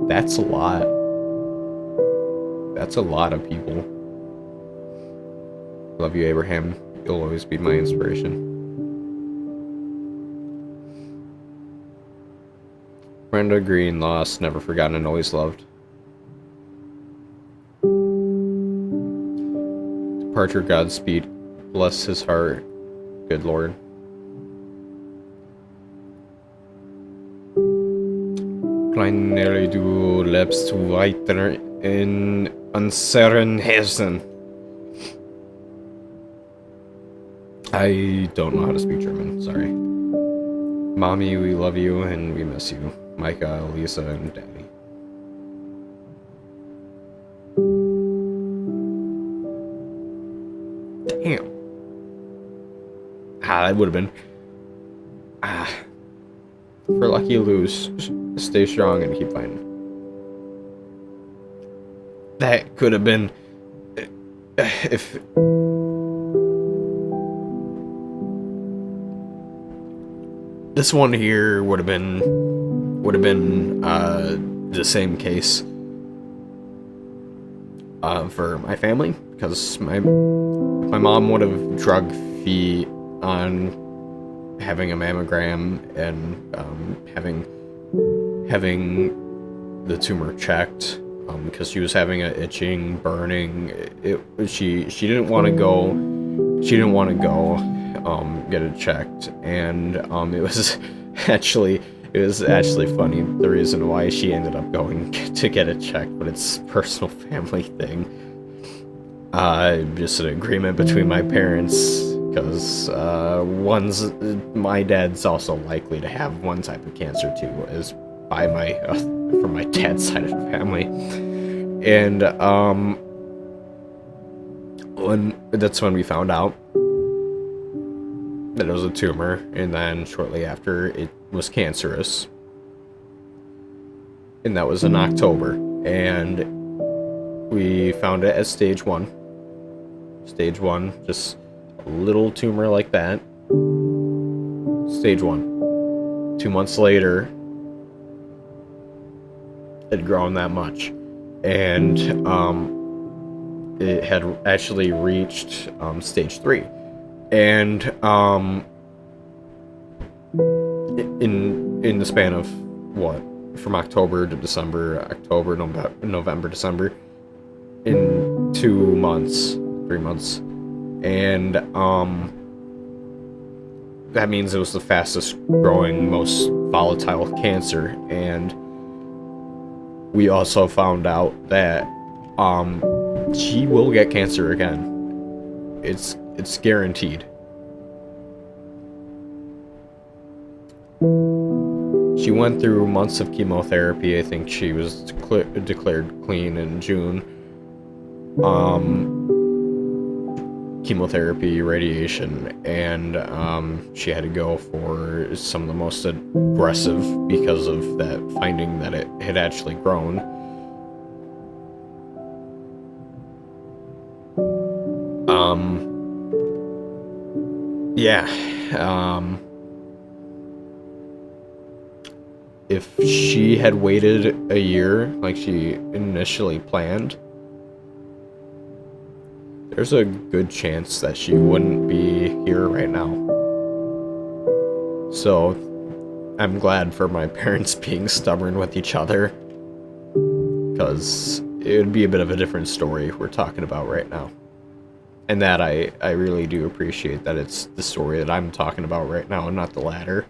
That's a lot. That's a lot of people. Love you, Abraham. You'll always be my inspiration. Brenda Green, lost, never forgotten, and always loved. Departure, Godspeed. Bless his heart, good Lord. Kleinere du lebst weiter in unseren Herzen. I don't know how to speak German, sorry. Mommy, we love you and we miss you. Micah, Lisa, and Daddy. Damn. That would have been. For lucky you lose, stay strong and keep fighting. That could have been. If. This one here would have been the same case for my family, because my mom would have drug feet on having a mammogram and having the tumor checked, because she was having a itching, burning. She didn't want to go. She didn't want to go get it checked, and it was actually funny the reason why she ended up going to get it checked, but it's a personal family thing. Just an agreement between my parents, because my dad's also likely to have one type of cancer too, is by from my dad's side of the family, and that's when we found out that it was a tumor, and then shortly after it was cancerous, and that was in October, and we found it as stage 1. Stage 1, just a little tumor like that. Stage 1. 2 months later, it had grown that much, and it had actually reached stage 3. And in the span of what, from October to December, November, December, in 3 months, and that means it was the fastest growing, most volatile cancer. And we also found out that she will get cancer again. It's guaranteed. She went through months of chemotherapy. I think she was declared clean in June. Chemotherapy, radiation, and she had to go for some of the most aggressive because of that finding that it had actually grown. If she had waited a year like she initially planned, there's a good chance that she wouldn't be here right now. So I'm glad for my parents being stubborn with each other, because it would be a bit of a different story we're talking about right now. And that I really do appreciate that it's the story that I'm talking about right now and not the latter.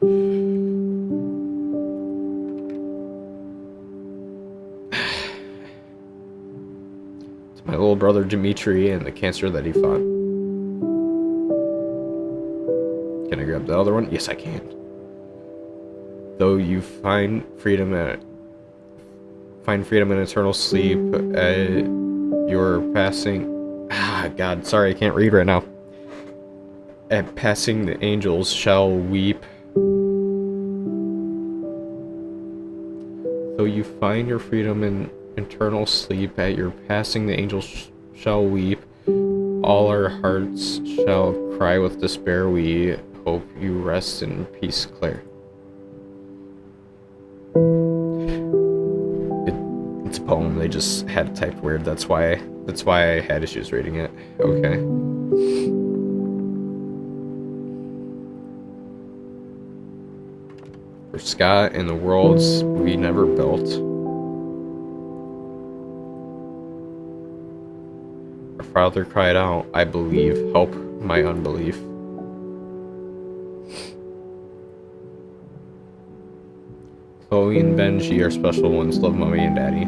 It's my little brother Dimitri and the cancer that he fought. Can I grab the other one? Yes, I can. Though you find freedom and eternal sleep, your passing... God, sorry, I can't read right now. At passing, the angels shall weep. Though you find your freedom in eternal sleep, at your passing, the angels shall weep. All our hearts shall cry with despair. We hope you rest in peace, Claire. It's a poem. They just had it typed weird. That's why I had issues reading it. Okay. For Scott and the worlds we never built. Our father cried out, I believe, help my unbelief. Chloe and Benji are special ones, love mommy and daddy.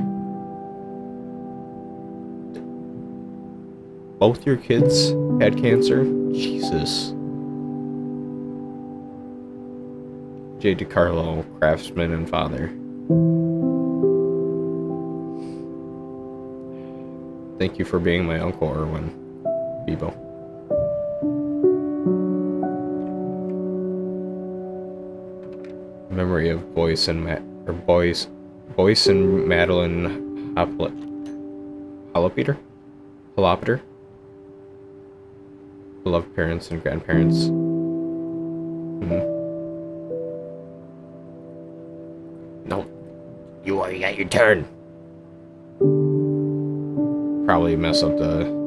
Both your kids had cancer? Jesus. J. DiCarlo, craftsman and father. Thank you for being my Uncle Erwin. Bebo. Memory of Boyce and Madeline Holopeter? Beloved parents and grandparents. No. You already got your turn. Probably mess up the...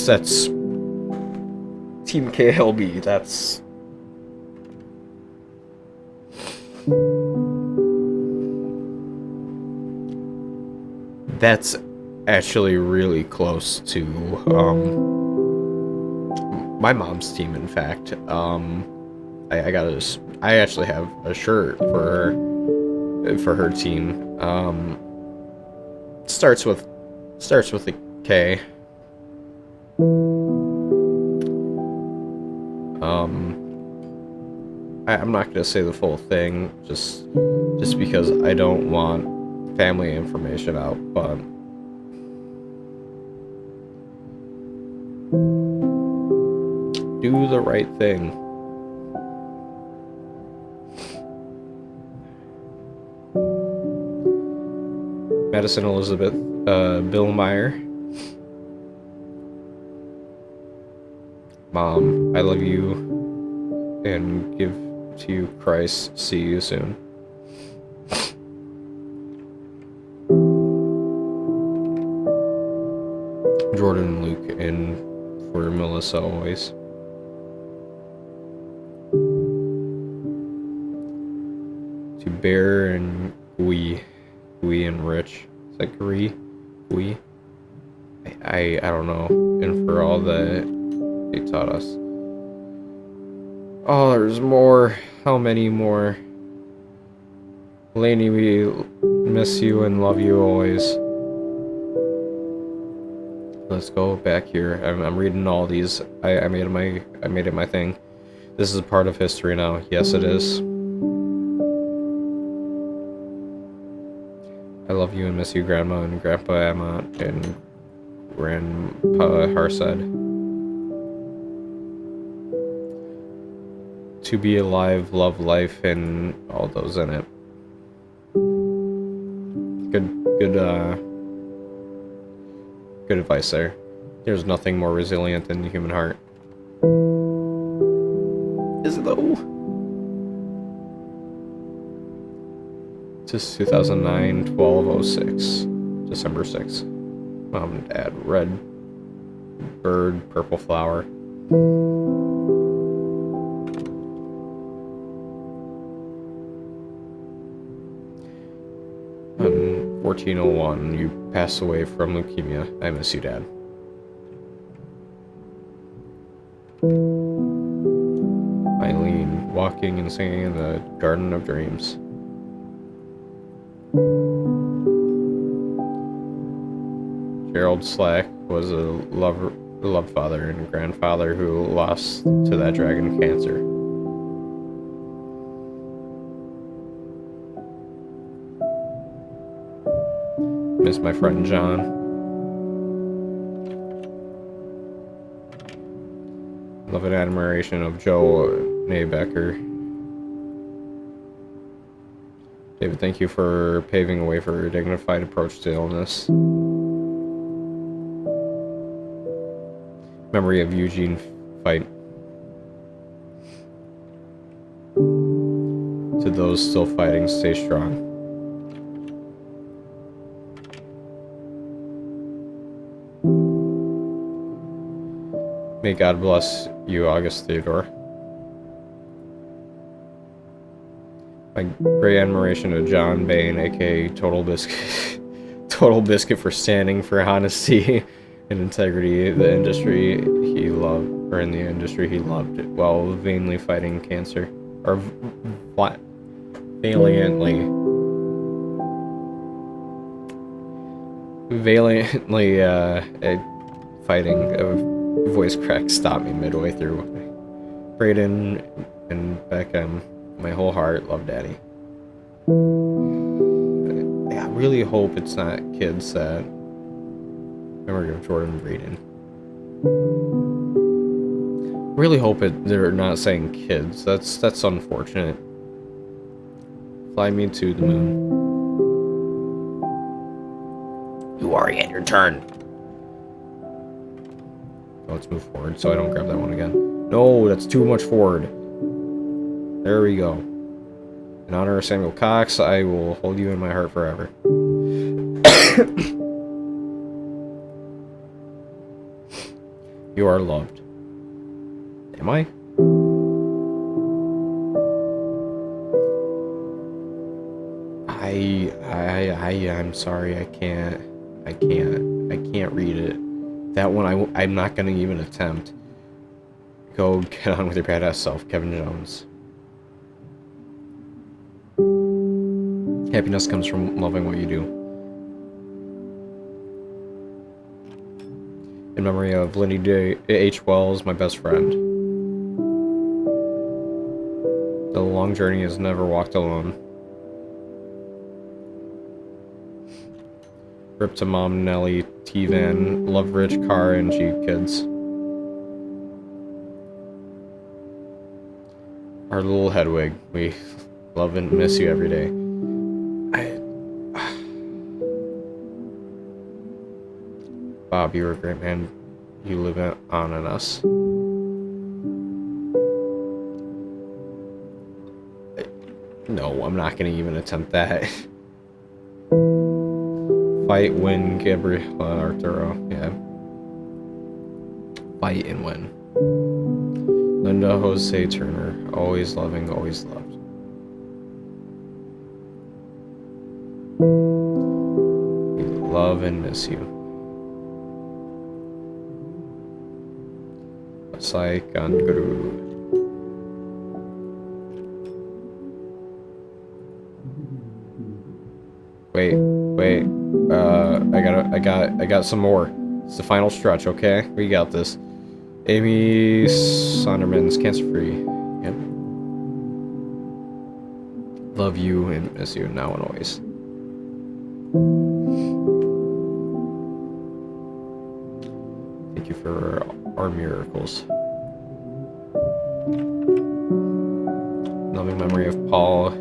That's Team KLB, that's... That's actually really close to, my mom's team, in fact. I actually have a shirt for her team. Starts with a K. I'm not gonna say the full thing, just because I don't want family information out, but do the right thing. Madison Elizabeth, Bill Meyer. Mom, I love you and give to you Christ. See you soon. Jordan and Luke, and for Melissa always. To Bear and Gui and Rich. Is that Gui? I don't know. And for all that they taught us. Oh, there's more. How many more? Lainey, we miss you and love you always. Let's go back here. I'm reading all these. I made it my thing. This is a part of history now. Yes, it is. I love you and miss you, Grandma and Grandpa Emma and Grandpa Harsad. To be alive, love life, and all those in it. Good advice there. There's nothing more resilient than the human heart. Is it though? Just 2009, 12/06, December 6th. Mom and Dad, red bird, purple flower. 1401, you passed away from leukemia. I miss you, Dad. Eileen, walking and singing in the Garden of Dreams. Gerald Slack was a loved father and grandfather who lost to that dragon cancer. Miss my friend John. Love and admiration of Joe Naybecker. David, thank you for paving a way for a dignified approach to illness. Memory of Eugene Fight. To those still fighting stay strong. May God bless you, August Theodore. My great admiration to John Bain, aka Total Biscuit. Total Biscuit, for standing for honesty and integrity. The industry he loved, or in the industry he loved, while vainly fighting cancer. Or valiantly fighting. Voice crack stopped me midway through. Brayden and Beckham, my whole heart, love Daddy. I really hope it's not kids that memory of Jordan Brayden. Really hope they're not saying kids. That's unfortunate. Fly me to the moon. You already had your turn. Let's move forward so I don't grab that one again. No, that's too much forward. There we go. In honor of Samuel Cox, I will hold you in my heart forever. You are loved. Am I? I'm sorry, I can't read it. That one I'm not gonna even attempt. Go get on with your badass self, Kevin Jones. Happiness comes from loving what you do. In memory of Lindy H. Wells, my best friend. The long journey is never walked alone. Rip to Mom, Nellie, T-Van, love Rich, Car, and Jeep kids. Our little Hedwig, we love and miss you every day. Bob, you're a great man. You live on in us. No, I'm not gonna even attempt that. Fight, win, Gabriela Arturo, yeah. Fight and win. Linda Jose Turner, always loving, always loved. We love and miss you. Sai Guru. Wait. I got some more. It's the final stretch, okay? We got this. Amy Sonderman's cancer-free. Yep. Love you and miss you now and always. Thank you for our miracles. Loving memory of Paul.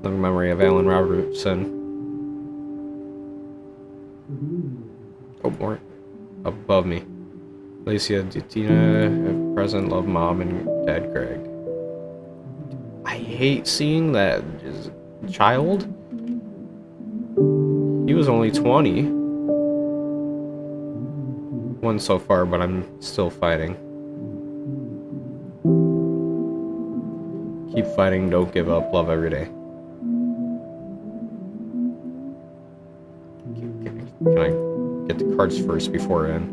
Loving memory of Alan Robertson. Oh, more above me. Alicia Dutina, present, love Mom and Dad Greg. I hate seeing that child. He was only 20. One so far, but I'm still fighting. Keep fighting, don't give up, love every day. Can I get the cards first before I end?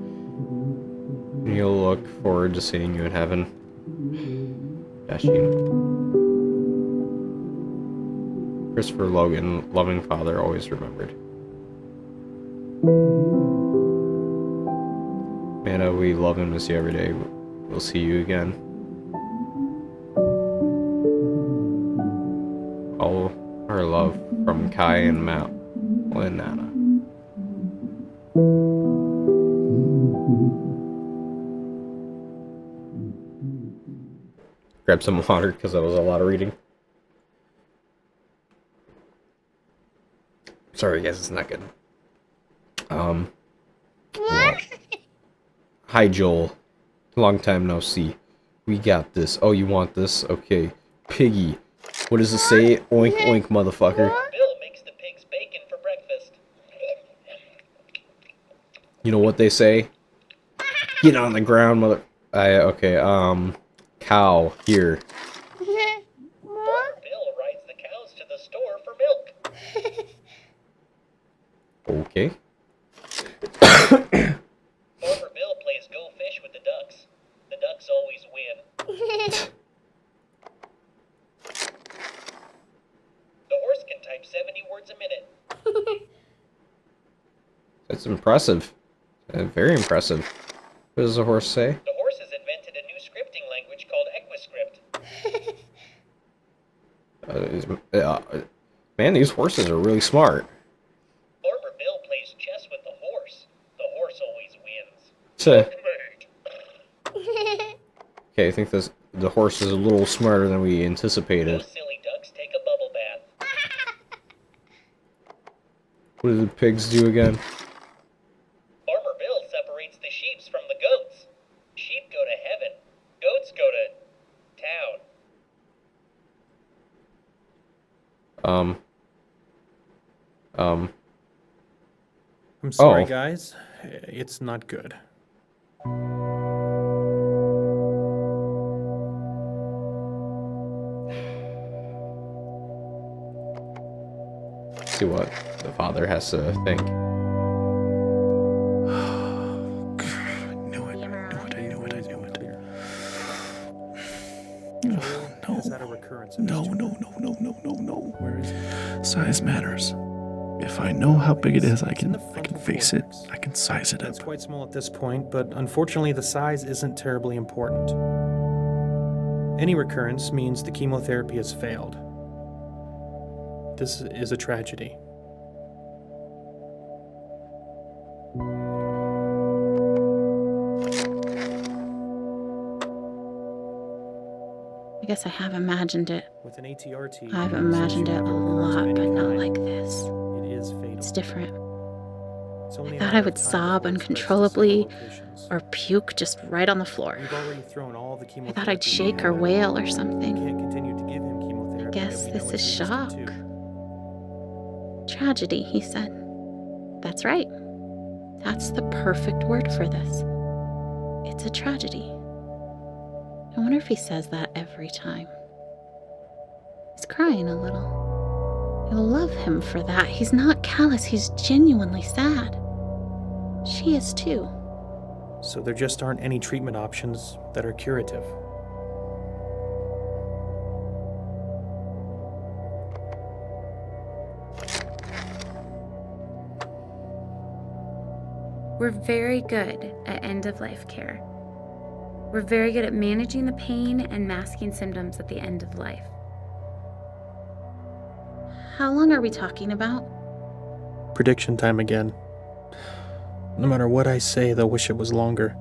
You'll look forward to seeing you in heaven. Dashing. Christopher Logan, loving father, always remembered. Amanda, we love and miss you every day. We'll see you again. All our love from Kai and Matt and Nana. Grab some water because that was a lot of reading. Sorry guys, it's not good. Well, hi Joel. Long time no see. We got this. Oh, you want this? Okay. Piggy. What does it say? Oink oink, motherfucker. Bill makes the pigs bacon for breakfast. You know what they say? Get on the ground, mother... okay, cow, here. Farmer Bill rides the cows to the store for milk. Okay. Farmer Bill plays go fish with the ducks. The ducks always win. The horse can type 70 words a minute. That's impressive. Very impressive. What does the horse say? The horse has invented a new scripting language called Equiscript. Man, these horses are really smart. Farmer Bill plays chess with the horse. The horse always wins. Checkmate. Okay, I think the horse is a little smarter than we anticipated. Those silly ducks take a bubble bath. What do the pigs do again? Farmer Bill separates the sheeps from the goats. Sheep go to heaven. Goats go to town. I'm sorry, Oh. guys. It's not good. See what the father has to think. I knew it. Is that a recurrence? No. Where is it? Size matters. If I know how big it is, I can face it. I can size it It's up. quite small at this point, but unfortunately the size isn't terribly important. Any recurrence means the chemotherapy has failed. This is a tragedy. I guess I have imagined it. With an ATRT, I've imagined it a lot, but not like this. It is fatal. It's different. It's only I a thought matter I of would time sob before it spreads to uncontrollably several locations. or puke just right on the floor. We've already thrown all the I chemotherapy. thought I'd shake or wail or We something. can't continue to give him chemotherapy. I guess that we this know is it's resistant shock. to. Tragedy, he said. That's right. That's the perfect word for this. It's a tragedy. I wonder if he says that every time. He's crying a little. I love him for that. He's not callous, he's genuinely sad. She is too. So there just aren't any treatment options that are curative. We're very good at end of life care. We're very good at managing the pain and masking symptoms at the end of life. How long are we talking about? Prediction time again. No matter what I say, they'll wish it was longer.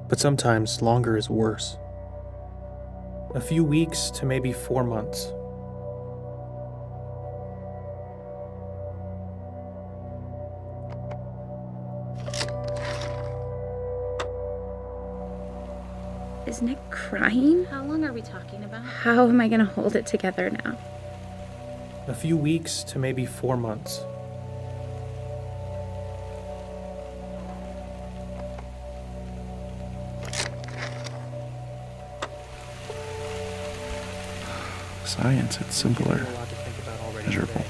But sometimes longer is worse. A few weeks to maybe 4 months. Is Nick crying? How long are we talking about? How am I going to hold it together now? A few weeks to maybe 4 months. Science, it's simpler. A lot to think about already Measurable. today.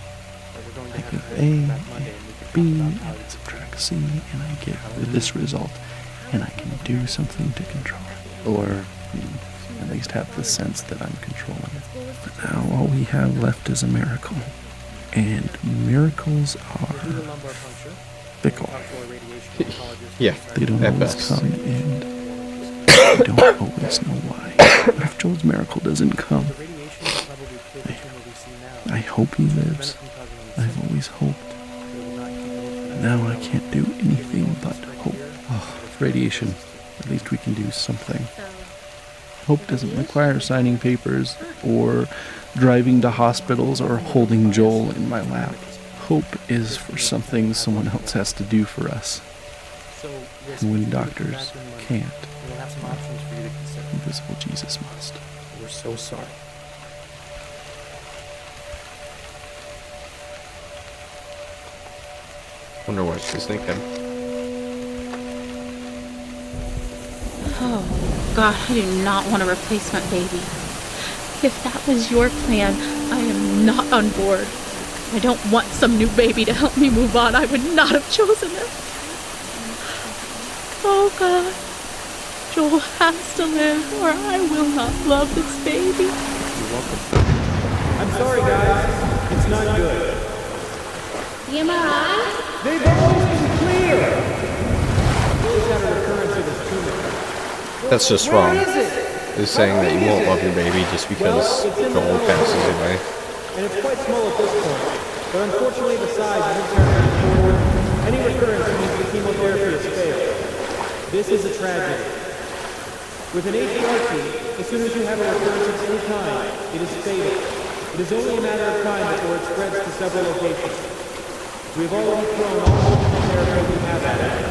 But we're going to I have give to A, bring back Monday and we and can B, talk about how and you subtract C, and I get this result, and I can do something to control it. Or at least have the sense that I'm controlling it. But now all we have left is a miracle. And miracles are do the lumbar puncture. fickle. Talk to our radiation oncologist. Yeah, They don't at always best. come, and I don't always know why. If Joel's miracle doesn't come, The radiation will probably kill the tumor we see now. I hope he lives. Prevent it from causing any I've always hoped. symptoms. It will not keep it in. Now I can't do anything but hope. Oh, radiation. At least we can do something. Hope doesn't require signing papers or driving to hospitals or holding Joel in my lap. Hope is for something someone else has to do for us. So, yes, And we when can do it doctors back in Monday. can't, We'll have some options for you to consider. invisible Jesus must. We're so sorry. Wonder what she's thinking. Oh, God, I do not want a replacement baby. If that was your plan, I am not on board. I don't want some new baby to help me move on. I would not have chosen it. Oh, God. Joel has to live, or I will not love this baby. You're welcome. I'm sorry, guys. It's not good. The MRI? They've always been clear. Just had a recurrence of this tumor. That's just wrong. Is saying that you won't love your baby just because Joel passes away. And it's quite small at this point. But unfortunately the size isn't turning forward. Any recurrence means the chemotherapy has failed. This is a tragedy. With an HRT, as soon as you have a recurrence of any kind, it is fatal. It is only a matter of time before it spreads to several locations. We have already thrown all the chemotherapy we have at it.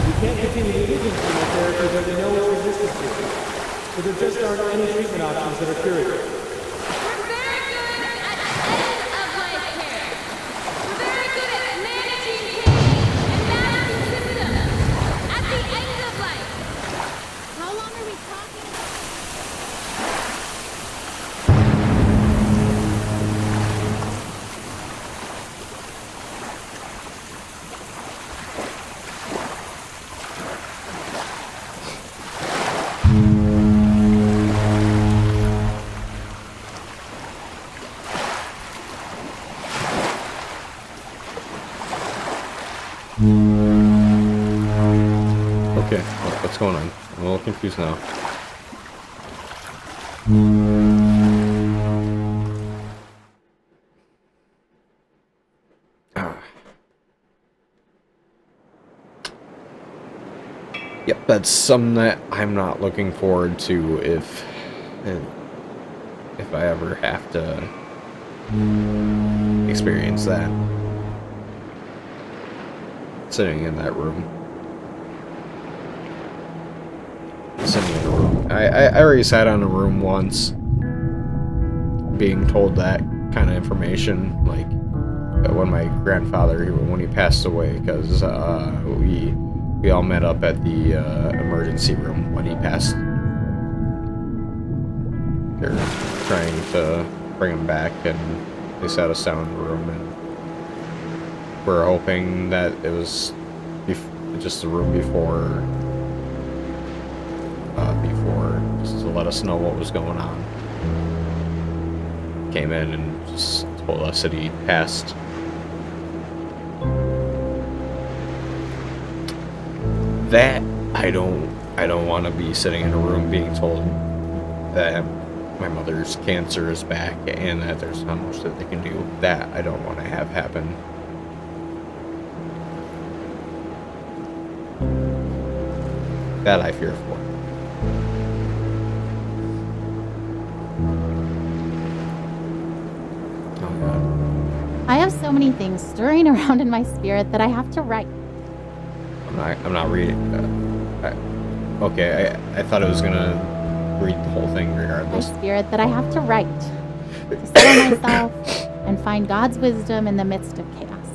We can't continue using chemotherapy that we know it's resistant to. But there just aren't any treatment options that are curative. Okay, what's going on? I'm a little confused now. Yep, that's something that I'm not looking forward to if I ever have to experience that. Sitting in that room. Sitting in a room. I already sat on a room once, being told that kind of information, like when my grandfather, when he passed away, because we all met up at the emergency room when he passed. They're trying to bring him back, and they sat us down in the room, and we're hoping that it was just the room before, just to let us know what was going on. Came in and just told us that he passed. That I don't want to be sitting in a room being told that my mother's cancer is back and that there's not much that they can do. That I don't want to have happen. That I fear for. Oh God. I have so many things stirring around in my spirit that I have to write. I'm not reading. Okay, I thought I was gonna read the whole thing regardless. My spirit that I have to write. To settle myself and find God's wisdom in the midst of chaos.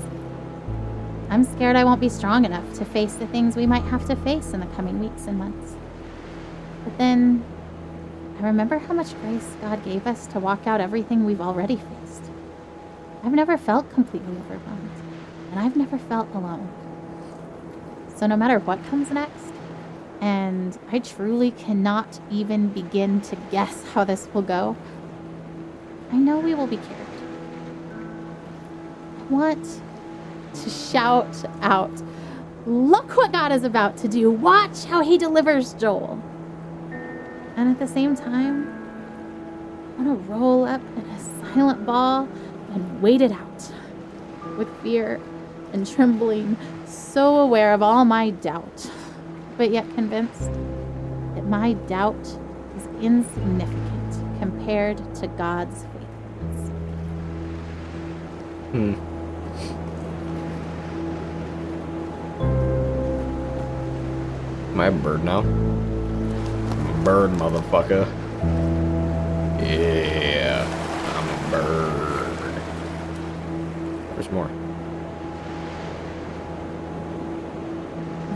I'm scared I won't be strong enough to face the things we might have to face in the coming weeks and months. But then, I remember how much grace God gave us to walk out everything we've already faced. I've never felt completely overwhelmed, and I've never felt alone. So no matter what comes next, and I truly cannot even begin to guess how this will go, I know we will be cared. I want to shout out, look what God is about to do. Watch how he delivers Joel. And at the same time, I want to roll up in a silent ball and wait it out with fear and trembling, so aware of all my doubt, but yet convinced that my doubt is insignificant compared to God's faithfulness. Am I a bird now? bird, motherfucker. Yeah, I'm a bird. There's more.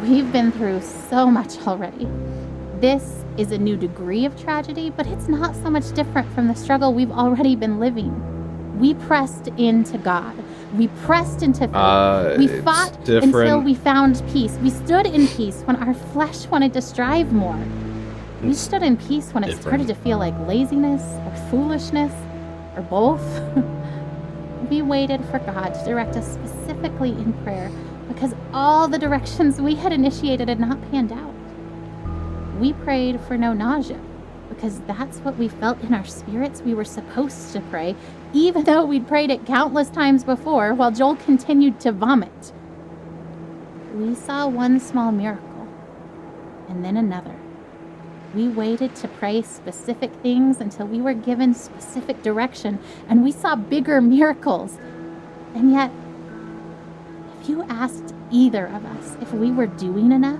We've been through so much already. This is a new degree of tragedy, but it's not so much different from the struggle we've already been living. We pressed into God. We pressed into faith. We fought until we found peace. We stood in peace when our flesh wanted to strive more. We stood in peace when it started to feel like laziness or foolishness or both. We waited for God to direct us specifically in prayer because all the directions we had initiated had not panned out. We prayed for no nausea because that's what we felt in our spirits we were supposed to pray, even though we'd prayed it countless times before while Joel continued to vomit. We saw one small miracle and then another. We waited to pray specific things until we were given specific direction, and we saw bigger miracles. And yet, if you asked either of us if we were doing enough,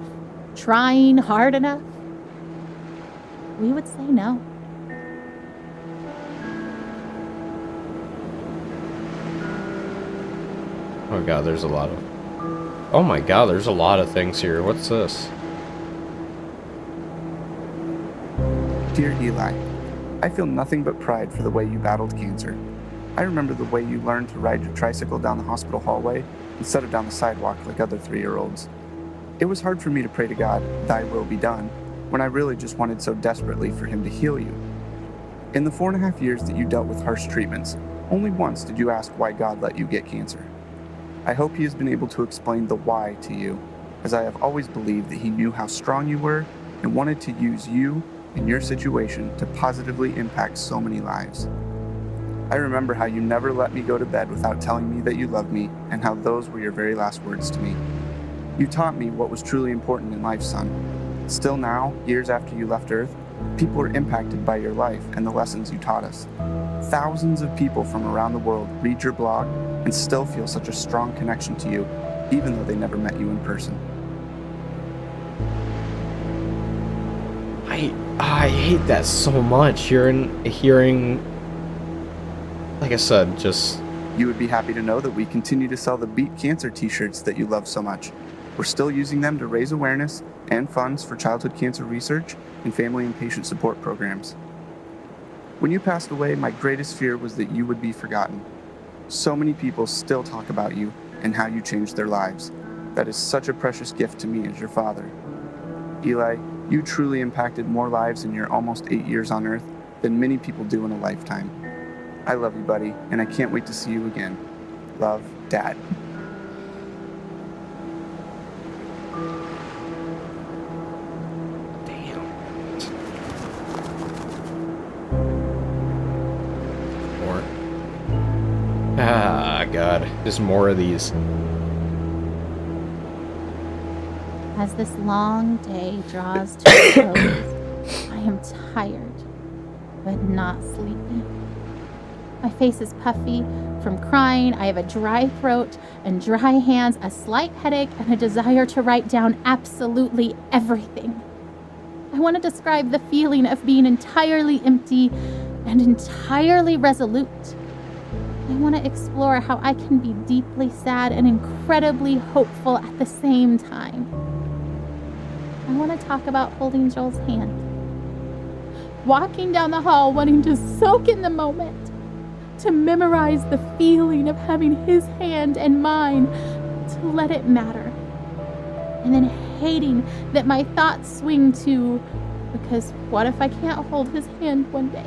trying hard enough, we would say no. Oh god, there's a lot of... Oh my god, there's a lot of things here. What's this? Dear Eli, I feel nothing but pride for the way you battled cancer. I remember the way you learned to ride your tricycle down the hospital hallway instead of down the sidewalk like other 3-year-olds. It was hard for me to pray to God, "Thy will be done," when I really just wanted so desperately for him to heal you. In the 4.5 years that you dealt with harsh treatments, only once did you ask why God let you get cancer. I hope he has been able to explain the why to you, as I have always believed that he knew how strong you were and wanted to use you and your situation to positively impact so many lives. I remember how you never let me go to bed without telling me that you loved me and how those were your very last words to me. You taught me what was truly important in life, son. Still now, years after you left Earth, people are impacted by your life and the lessons you taught us. Thousands of people from around the world read your blog and still feel such a strong connection to you, even though they never met you in person. I hate that so much. Hearing, like I said, just... You would be happy to know that we continue to sell the Beat Cancer t-shirts that you love so much. We're still using them to raise awareness and funds for childhood cancer research and family and patient support programs. When you passed away, my greatest fear was that you would be forgotten. So many people still talk about you and how you changed their lives. That is such a precious gift to me as your father. Eli, you truly impacted more lives in your almost 8 years on Earth than many people do in a lifetime. I love you, buddy, and I can't wait to see you again. Love, Dad. Damn. More. Ah, God. There's more of these. As this long day draws to a close, I am tired, but not sleepy. My face is puffy from crying. I have a dry throat and dry hands, a slight headache, and a desire to write down absolutely everything. I want to describe the feeling of being entirely empty and entirely resolute. I want to explore how I can be deeply sad and incredibly hopeful at the same time. I want to talk about holding Joel's hand, walking down the hall wanting to soak in the moment, to memorize the feeling of having his hand and mine, to let it matter, and then hating that my thoughts swing to, because what if I can't hold his hand one day?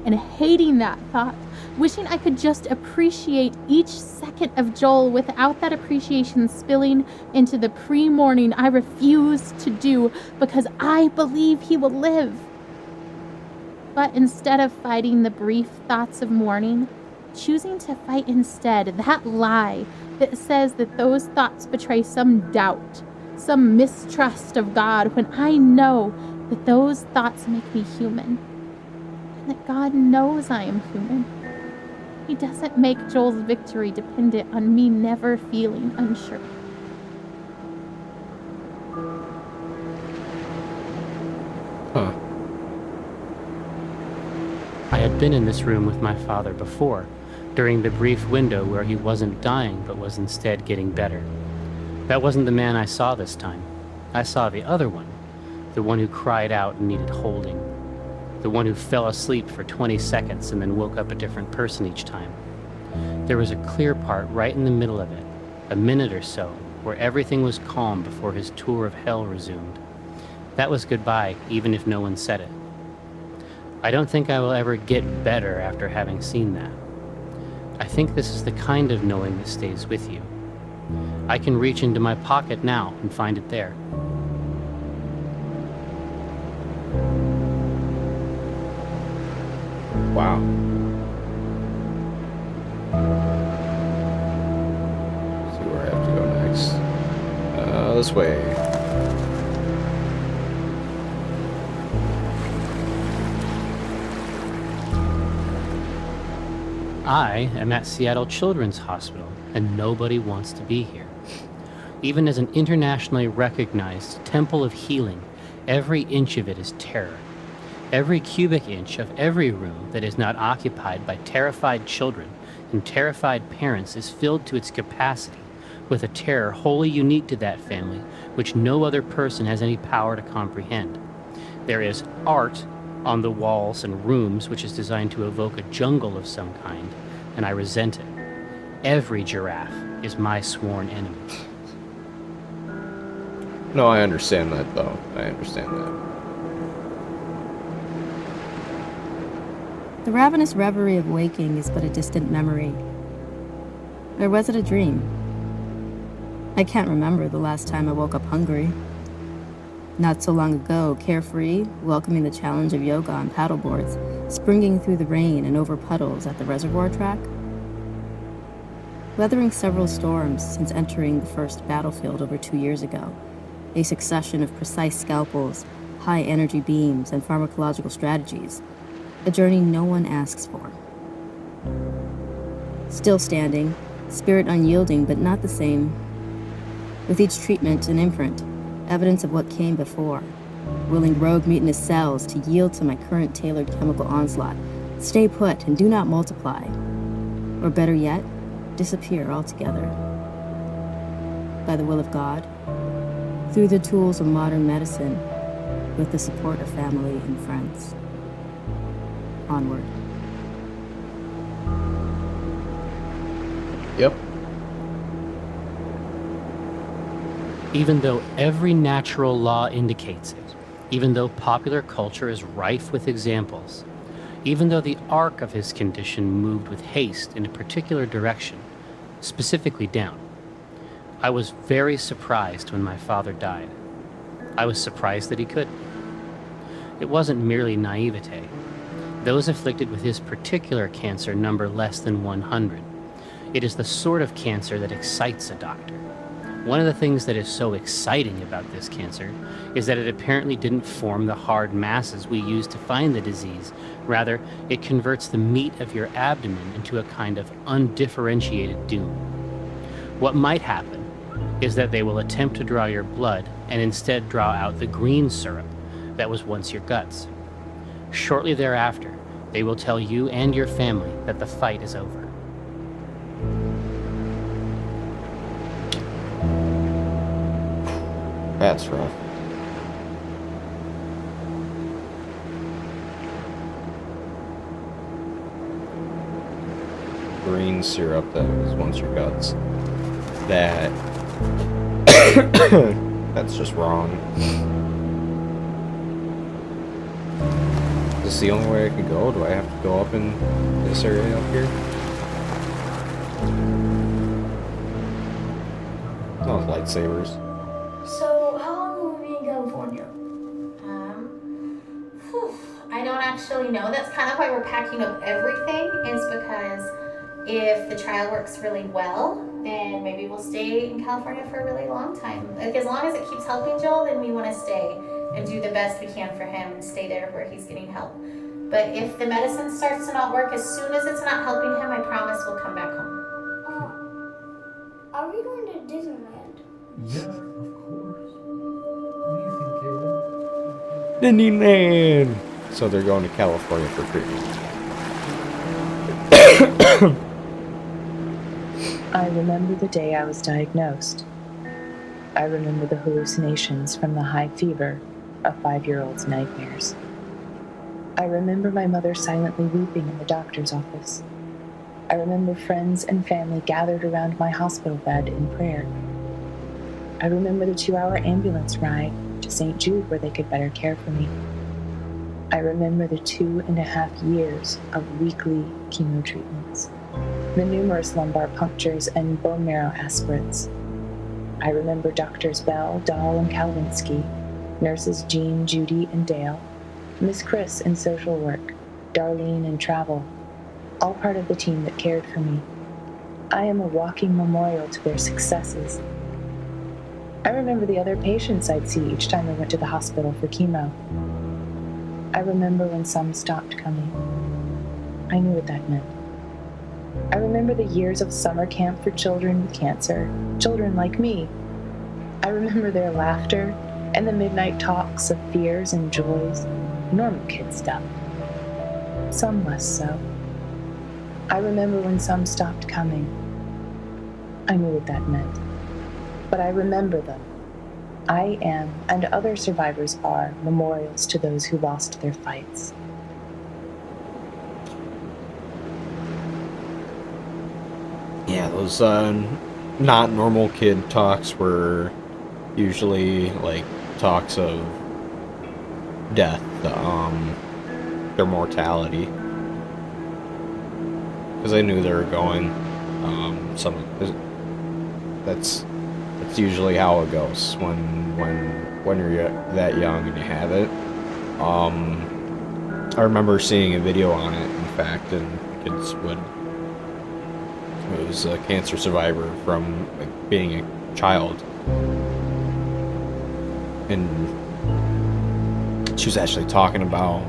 And hating that thought, wishing I could just appreciate each second of Joel without that appreciation spilling into the pre-morning I refuse to do because I believe he will live. But instead of fighting the brief thoughts of mourning, choosing to fight instead that lie that says that those thoughts betray some doubt, some mistrust of God, when I know that those thoughts make me human, and that God knows I am human. He doesn't make Joel's victory dependent on me never feeling unsure. I had been in this room with my father before, during the brief window where he wasn't dying but was instead getting better. That wasn't the man I saw this time. I saw the other one, the one who cried out and needed holding, the one who fell asleep for 20 seconds and then woke up a different person each time. There was a clear part right in the middle of it, a minute or so, where everything was calm before his tour of hell resumed. That was goodbye, even if no one said it. I don't think I will ever get better after having seen that. I think this is the kind of knowing that stays with you. I can reach into my pocket now and find it there. Wow. Let's see where I have to go next. This way. I am at Seattle Children's Hospital, and nobody wants to be here. Even as an internationally recognized temple of healing, every inch of it is terror. Every cubic inch of every room that is not occupied by terrified children and terrified parents is filled to its capacity with a terror wholly unique to that family, which no other person has any power to comprehend. There is art on the walls and rooms which is designed to evoke a jungle of some kind, and I resent it. Every giraffe is my sworn enemy. No, I understand that, though. I understand that. The ravenous reverie of waking is but a distant memory. Or was it a dream? I can't remember the last time I woke up hungry. Not so long ago, carefree, welcoming the challenge of yoga on paddleboards, springing through the rain and over puddles at the reservoir track. Weathering several storms since entering the first battlefield over 2 years ago, a succession of precise scalpels, high-energy beams, and pharmacological strategies, a journey no one asks for. Still standing, spirit unyielding but not the same. With each treatment an imprint, evidence of what came before, willing rogue mutinous cells to yield to my current tailored chemical onslaught, stay put and do not multiply, or better yet, disappear altogether. By the will of God, through the tools of modern medicine, with the support of family and friends. Onward. Yep. Even though every natural law indicates it, even though popular culture is rife with examples, even though the arc of his condition moved with haste in a particular direction, specifically down, I was very surprised when my father died. I was surprised that he could. It wasn't merely naivete. Those afflicted with his particular cancer number less than 100. It is the sort of cancer that excites a doctor. One of the things that is so exciting about this cancer is that it apparently didn't form the hard masses we use to find the disease. Rather, it converts the meat of your abdomen into a kind of undifferentiated doom. What might happen is that they will attempt to draw your blood and instead draw out the green syrup that was once your guts. Shortly thereafter, they will tell you and your family that the fight is over. That's rough. Green syrup that was once your guts. That's just wrong. Is this the only way I can go? Do I have to go up in this area up here? Oh, lightsabers. So, how long will we be in California? I don't actually know. That's kind of why we're packing up everything, is because if the trial works really well, then maybe we'll stay in California for a really long time. Like, as long as it keeps helping Joel, then we want to stay and do the best we can for him and stay there where he's getting help. But if the medicine starts to not work, as soon as it's not helping him, I promise we'll come back home. Are we going to Disneyland? Yeah, of course. What do you think, Caleb? Disneyland! So they're going to California for treatment. I remember the day I was diagnosed. I remember the hallucinations from the high fever of 5-year-old's nightmares. I remember my mother silently weeping in the doctor's office. I remember friends and family gathered around my hospital bed in prayer. I remember the 2-hour ambulance ride to St. Jude where they could better care for me. I remember the 2.5 years of weekly chemo treatments, the numerous lumbar punctures and bone marrow aspirates. I remember Doctors Bell, Dahl, and Kalwinski, nurses Jean, Judy, and Dale, Miss Chris in social work, Darlene in travel, all part of the team that cared for me. I am a walking memorial to their successes. I remember the other patients I'd see each time I went to the hospital for chemo. I remember when some stopped coming. I knew what that meant. I remember the years of summer camp for children with cancer, children like me. I remember their laughter and the midnight talks of fears and joys, normal kid stuff. Some less so. I remember when some stopped coming. I knew what that meant. But I remember them. I am, and other survivors are, memorials to those who lost their fights. Yeah, those not normal kid talks were usually like talks of death, their mortality, because I knew they were going. That's usually how it goes when you're that young and you have it. I remember seeing a video on it, in fact, and kids would. It was a cancer survivor from like, being a child, and she was actually talking about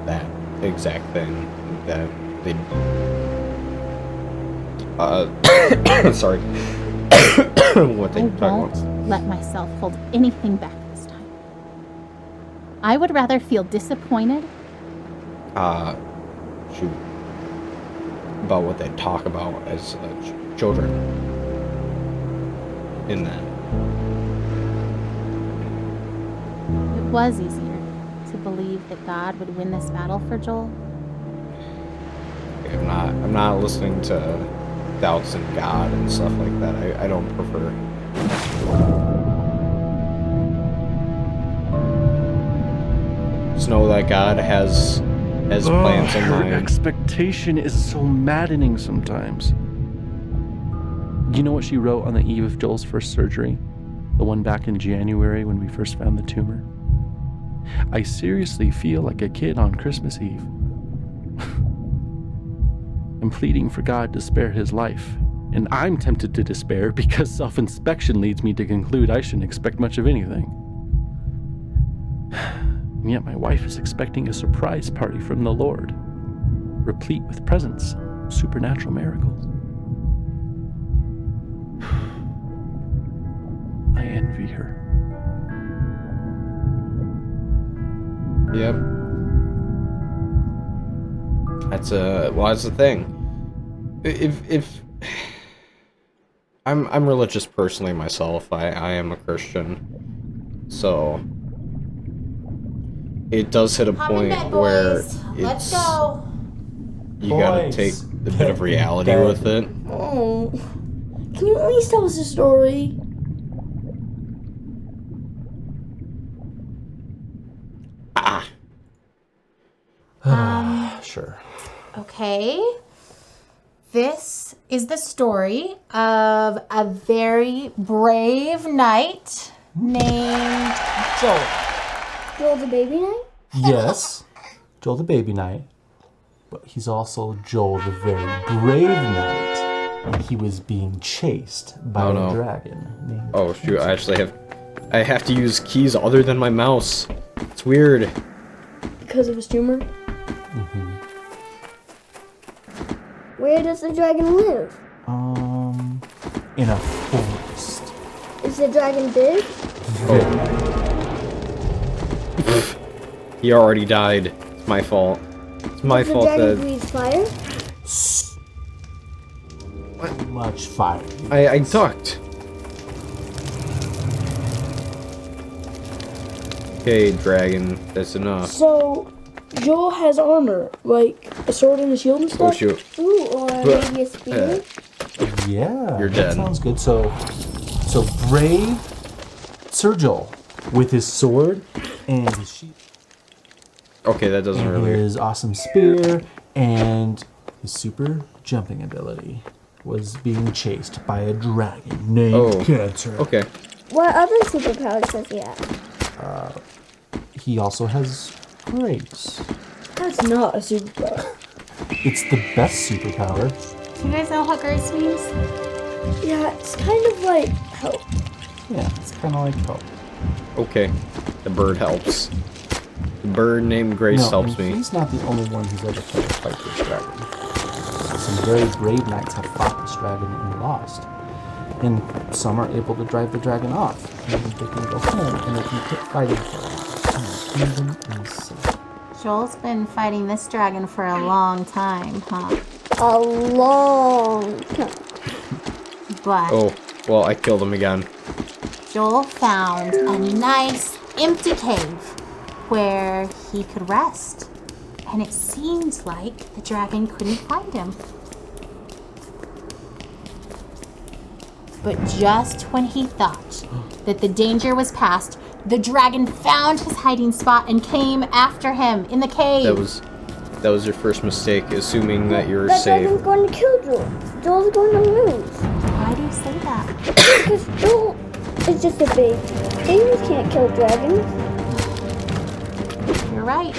that exact thing that they. Sorry. What they I were talking won't about. let myself hold anything back this time. I would rather feel disappointed. Shoot. About what they talk about as children in that. It was easier to believe that God would win this battle for Joel. I'm not listening to doubts in God and stuff like that. I don't prefer. Just know that God has plans in her mind. Expectation is so maddening sometimes. You know what she wrote on the eve of Joel's first surgery? The one back in January when we first found the tumor? I seriously feel like a kid on Christmas Eve. I'm pleading for God to spare his life, and I'm tempted to despair because self-inspection leads me to conclude I shouldn't expect much of anything. And yet my wife is expecting a surprise party from the Lord, replete with presents, supernatural miracles. I envy her. Yep. That's the thing. If I'm religious personally myself, I am a Christian, so it does hit a point where it's you gotta take the bit of reality with it. Oh, can you at least tell us a story? Sure. Okay. This is the story of a very brave knight named Joel. Joel the baby knight? Yes, Joel the baby knight. But he's also Joel the very brave knight. And he was being chased by a dragon named Oh shoot, I have to use keys other than my mouse. It's weird. Because of his tumor? Where does the dragon live? In a forest. Is the dragon big? He already died. It's my fault. It's my fault The dragon that... breathes fire? Much fire. I ducked. Okay, dragon. That's enough. So, Joel has armor, like a sword and a shield and stuff? Oh, shoot. Ooh, or maybe a spear? Yeah. You're that dead. Sounds good. So brave Sir Joel with his sword and his shield. Okay, that doesn't and really... his awesome spear and his super jumping ability was being chased by a dragon named Cancer. Okay. What other superpowers does he have? He also has grace. That's not a superpower. It's the best superpower. Do you guys know what grace means? Yeah, it's kind of like help. Yeah, it's kind of like help. Okay. The bird helps. The bird named Grace helps me. He's not the only one who's ever tried to fight this dragon. Some very brave knights have fought this dragon and lost. And some are able to drive the dragon off. And they can go home and they can quit fighting for it. And the kingdom is safe. Joel's been fighting this dragon for a long time, huh? A long time. But Oh, well, I killed him again. Joel found a nice empty cave where he could rest. And it seemed like the dragon couldn't find him. But just when he thought that the danger was past, the dragon found his hiding spot and came after him in the cave. That was your first mistake, assuming that you're That safe. dragon's going to kill Joel. Joel's going to lose. Why do you say that? Because Joel is just a baby. Babies can't kill dragons. You're right.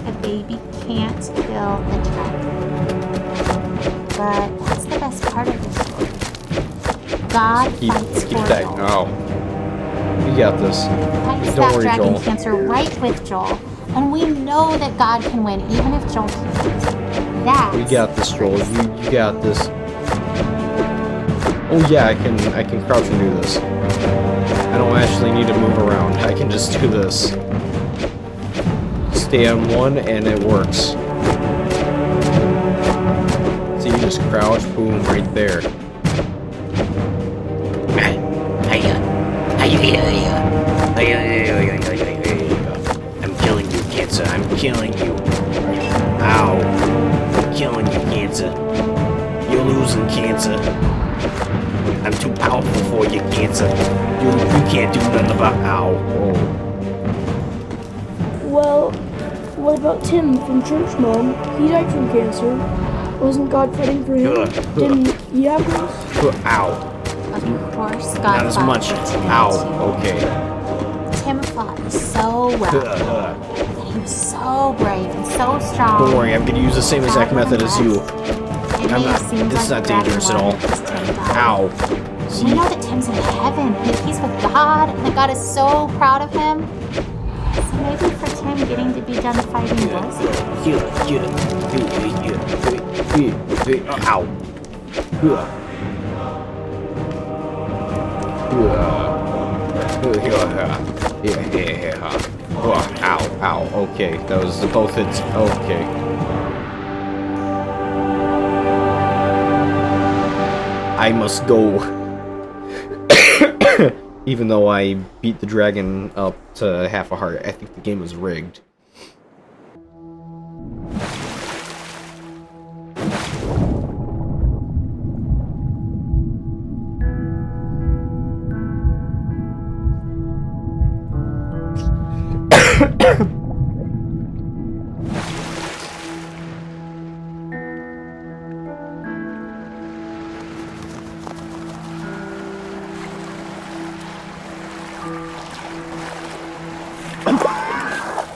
A baby can't kill a dragon. But that's the best part of this story. God fights Keep for that. Joel. Oh. You got this. Fights Don't that worry, dragon Joel. cancer right with Joel. And we know that God can win, even if Joel can't. That's We got this, Joel. You got this. Oh yeah, I can crouch and do this. I don't actually need to move around. I can just do this. Stay on one and it works. So you just crouch, boom, right there. I'm killing you, Cancer. I'm killing you. Ow. I'm killing you, Cancer. You're losing, Cancer. I'm too powerful for you, Cancer. You can't do nothing about... Ow. Well, what about Tim from Church Mom? He died from cancer. Wasn't God fighting for him? Didn't he have grace? Ow. Of course, God Not as fought much. for Tim, Ow. Okay. Tim fought so well. And he was so brave and so strong. Don't worry, I'm gonna use the same exact method as you. It I'm may not. seem This is like not the dragon dangerous at all. won because Tim died. Ow. We know that Tim's in heaven, and he's with God, and that God is so proud of him. So maybe for Tim, getting to be done fighting was Ow. Ow, ow, okay. That was both hits. Okay. I must go. Even though I beat the dragon up to half a heart, I think the game was rigged.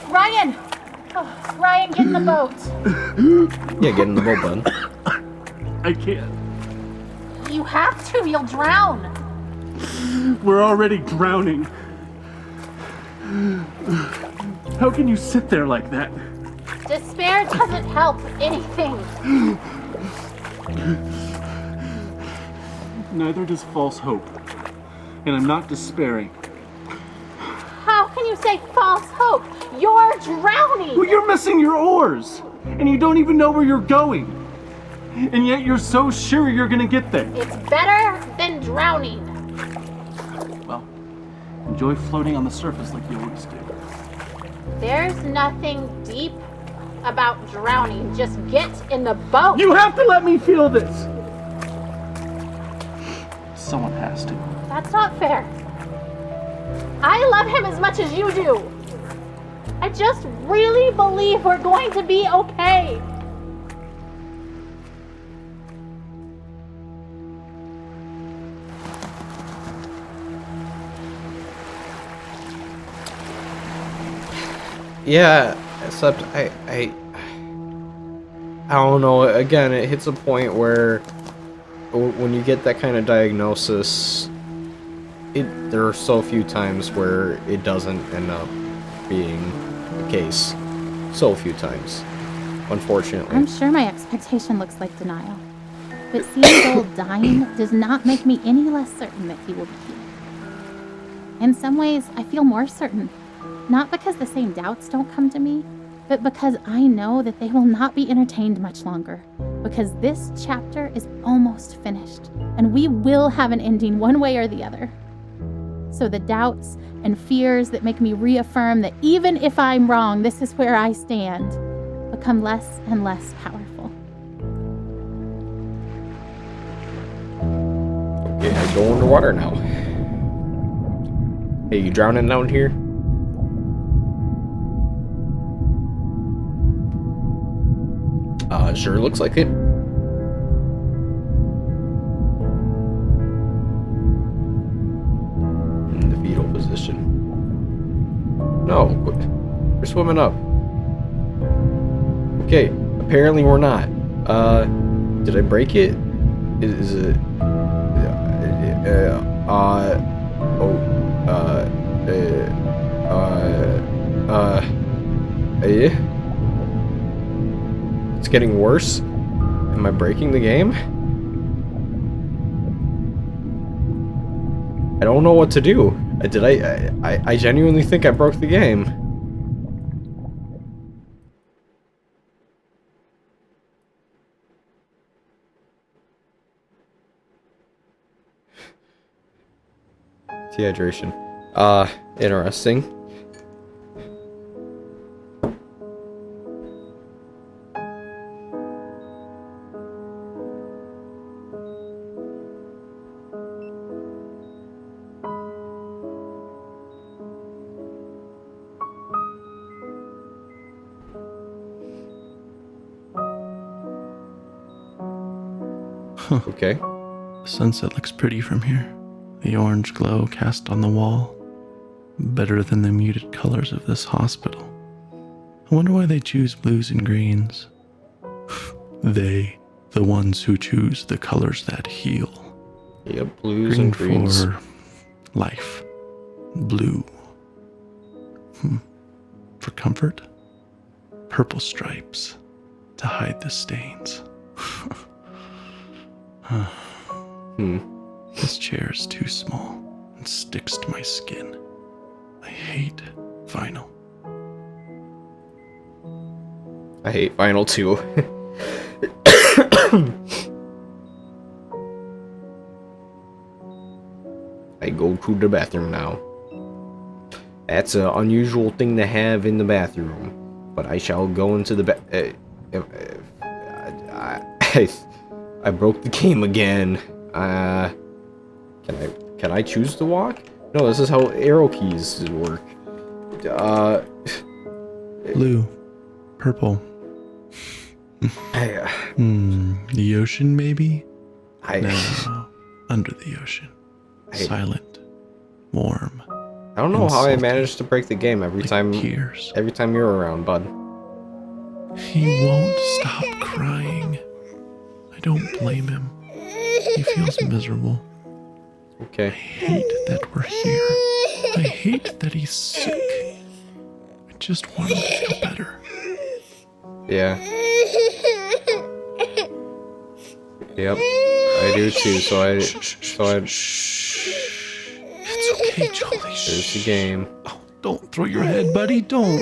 Ryan! Oh, Ryan, get in the boat. Yeah, get in the boat, bud. I can't. You have to, you'll drown. We're already drowning. How can you sit there like that? Despair doesn't help anything. Neither does false hope. And I'm not despairing. How can you say false false hope. You're drowning. Well, you're missing your oars, and you don't even know where you're going. And yet you're so sure you're gonna get there. It's better than drowning. Well, enjoy floating on the surface like you always do. There's nothing deep about drowning. Just get in the boat. You have to let me feel this. Someone has to. That's not fair. I love him as much as you do. I just really believe we're going to be okay. Yeah, except I don't know. Again, it hits a point where when you get that kind of diagnosis, there are so few times where it doesn't end up being the case. So few times, unfortunately. I'm sure my expectation looks like denial. But seeing Joel dying does not make me any less certain that he will be healed. In some ways, I feel more certain. Not because the same doubts don't come to me, but because I know that they will not be entertained much longer. Because this chapter is almost finished, and we will have an ending one way or the other. So the doubts and fears that make me reaffirm that even if I'm wrong, this is where I stand, become less and less powerful. Okay, I go underwater now. Hey, you drowning down here? Sure looks like it. In the fetal position. No, we're swimming up. Okay, apparently we're not. Did I break it? Is it? It's getting worse. Am I breaking the game? I don't know what to do. I genuinely think I broke the game. Dehydration. Interesting. Okay. The sunset looks pretty from here. The orange glow cast on the wall. Better than the muted colors of this hospital. I wonder why they choose blues and greens. They, the ones who choose the colors that heal. Yep, blues and greens. For life. Blue. For comfort. Purple stripes to hide the stains. This chair is too small and sticks to my skin. I hate vinyl. I hate vinyl too. I go to the bathroom now. That's an unusual thing to have in the bathroom, but I shall go into the I broke the game again. Can I choose to walk? No, this is how arrow keys work. Blue, purple. The ocean, maybe? No, under the ocean. Silent, warm. I don't know how I managed to break the game every time you're around, bud. He won't stop crying. I don't blame him. He feels miserable. Okay. I hate that we're here. I hate that he's sick. I just want him to feel better. Yeah. Yep. I do too, It's okay, Jolly. There's the game. Oh, Don't throw your head, buddy. Don't.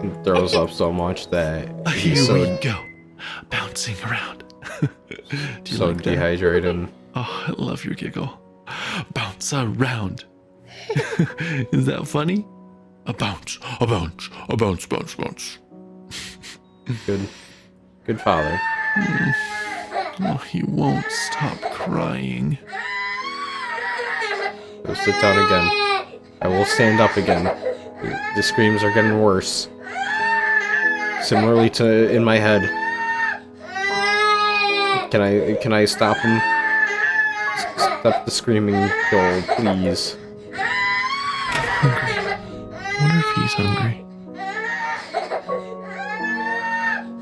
He throws up so much that he's Here so, we go. Bouncing around. Do you so like that? dehydrated. Oh, I love your giggle. Bounce around. Is that funny? A bounce, a bounce, a bounce, bounce, bounce. Good father. Oh, he won't stop crying. Go sit down again. I will stand up again. The screams are getting worse. Similarly to in my head. Can I stop him? Stop the screaming, Joel, please. Hungry. I wonder if he's hungry.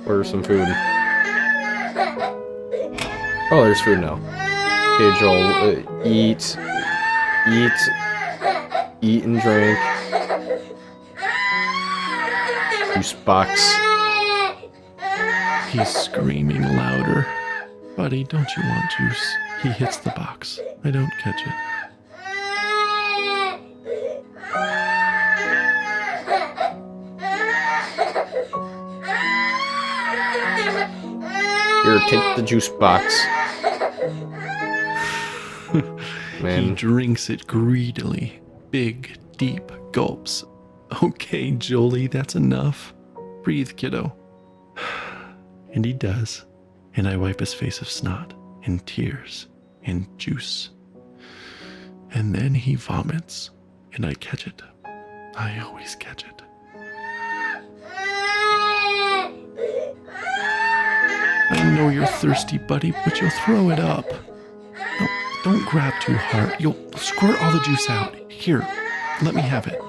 Order some food. Oh, there's food now. Okay, Joel, eat and drink. Juice box. He's screaming louder. Buddy, don't you want juice? He hits the box. I don't catch it. Here, take the juice box. Man. He drinks it greedily. Big, deep gulps. Okay, Jolie, that's enough. Breathe, kiddo. And he does. And I wipe his face of snot and tears and juice. And then he vomits, and I catch it. I always catch it. I know you're thirsty, buddy, but you'll throw it up. No, don't grab too hard. You'll squirt all the juice out. Here, let me have it.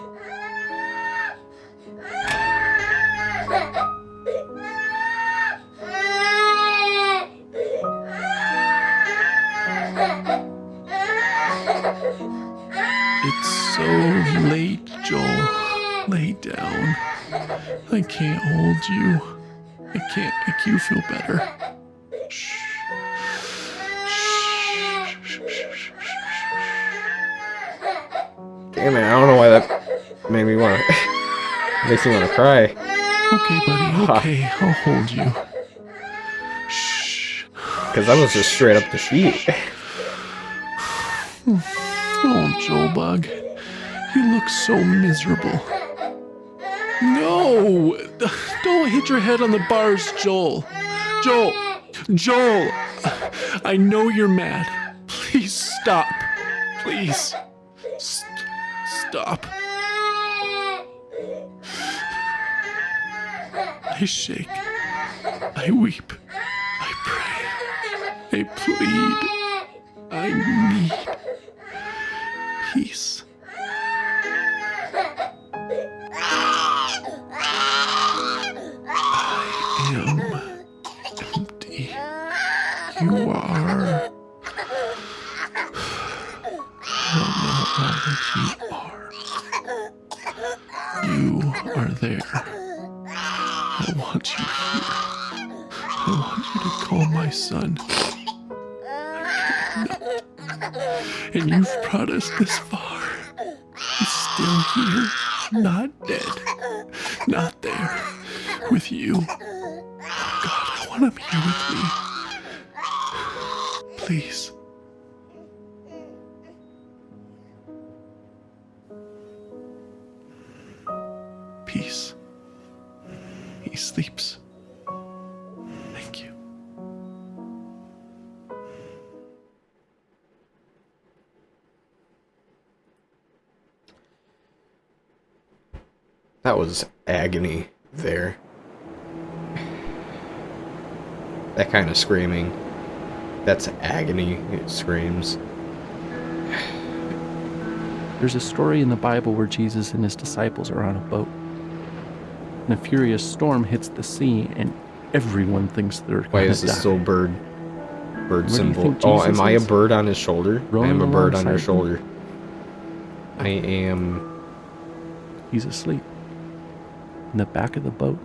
It's so late, Joel. Lay down. I can't hold you. I can't make you feel better. Shh. Damn it, I don't know why that made me want to... makes me want to cry. Okay, buddy, okay, I'll hold you. Shh. Because that was just straight up the sheet. Oh, Joel Bug, you look so miserable. No! Don't hit your head on the bars, Joel. Joel! I know you're mad. Please stop. Please. Stop. I shake. I weep. I pray. I plead. I need peace. I am empty. You are. I don't know all that you are. You are there. I want you here. I want you to call my son. And you've brought us this far. He's still here, not dead, not there, with you. Oh God, I want him here with me. Please. Peace. He sleeps. Thank you. That was agony there. That kind of screaming. That's agony. It screams. There's a story in the Bible where Jesus and his disciples are on a boat. And a furious storm hits the sea, and everyone thinks they're going to die. Why is this still bird Where do you symbol? think Oh, Jesus am I a is? bird on his shoulder? I Rowing am a bird on alongside your him. shoulder. I am... He's asleep. In the back of the boat,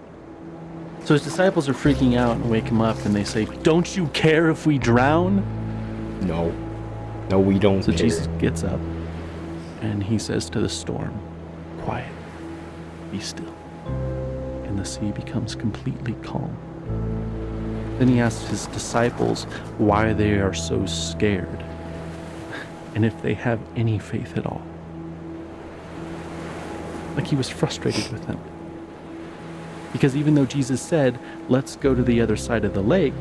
So his disciples are freaking out and wake him up and they say, "Don't you care if we drown?" No. No, we don't So care. Jesus gets up and he says to the storm, "Quiet, be still." And the sea becomes completely calm. Then he asks his disciples why they are so scared and if they have any faith at all. Like he was frustrated with them. Because even though Jesus said, "Let's go to the other side of the lake,"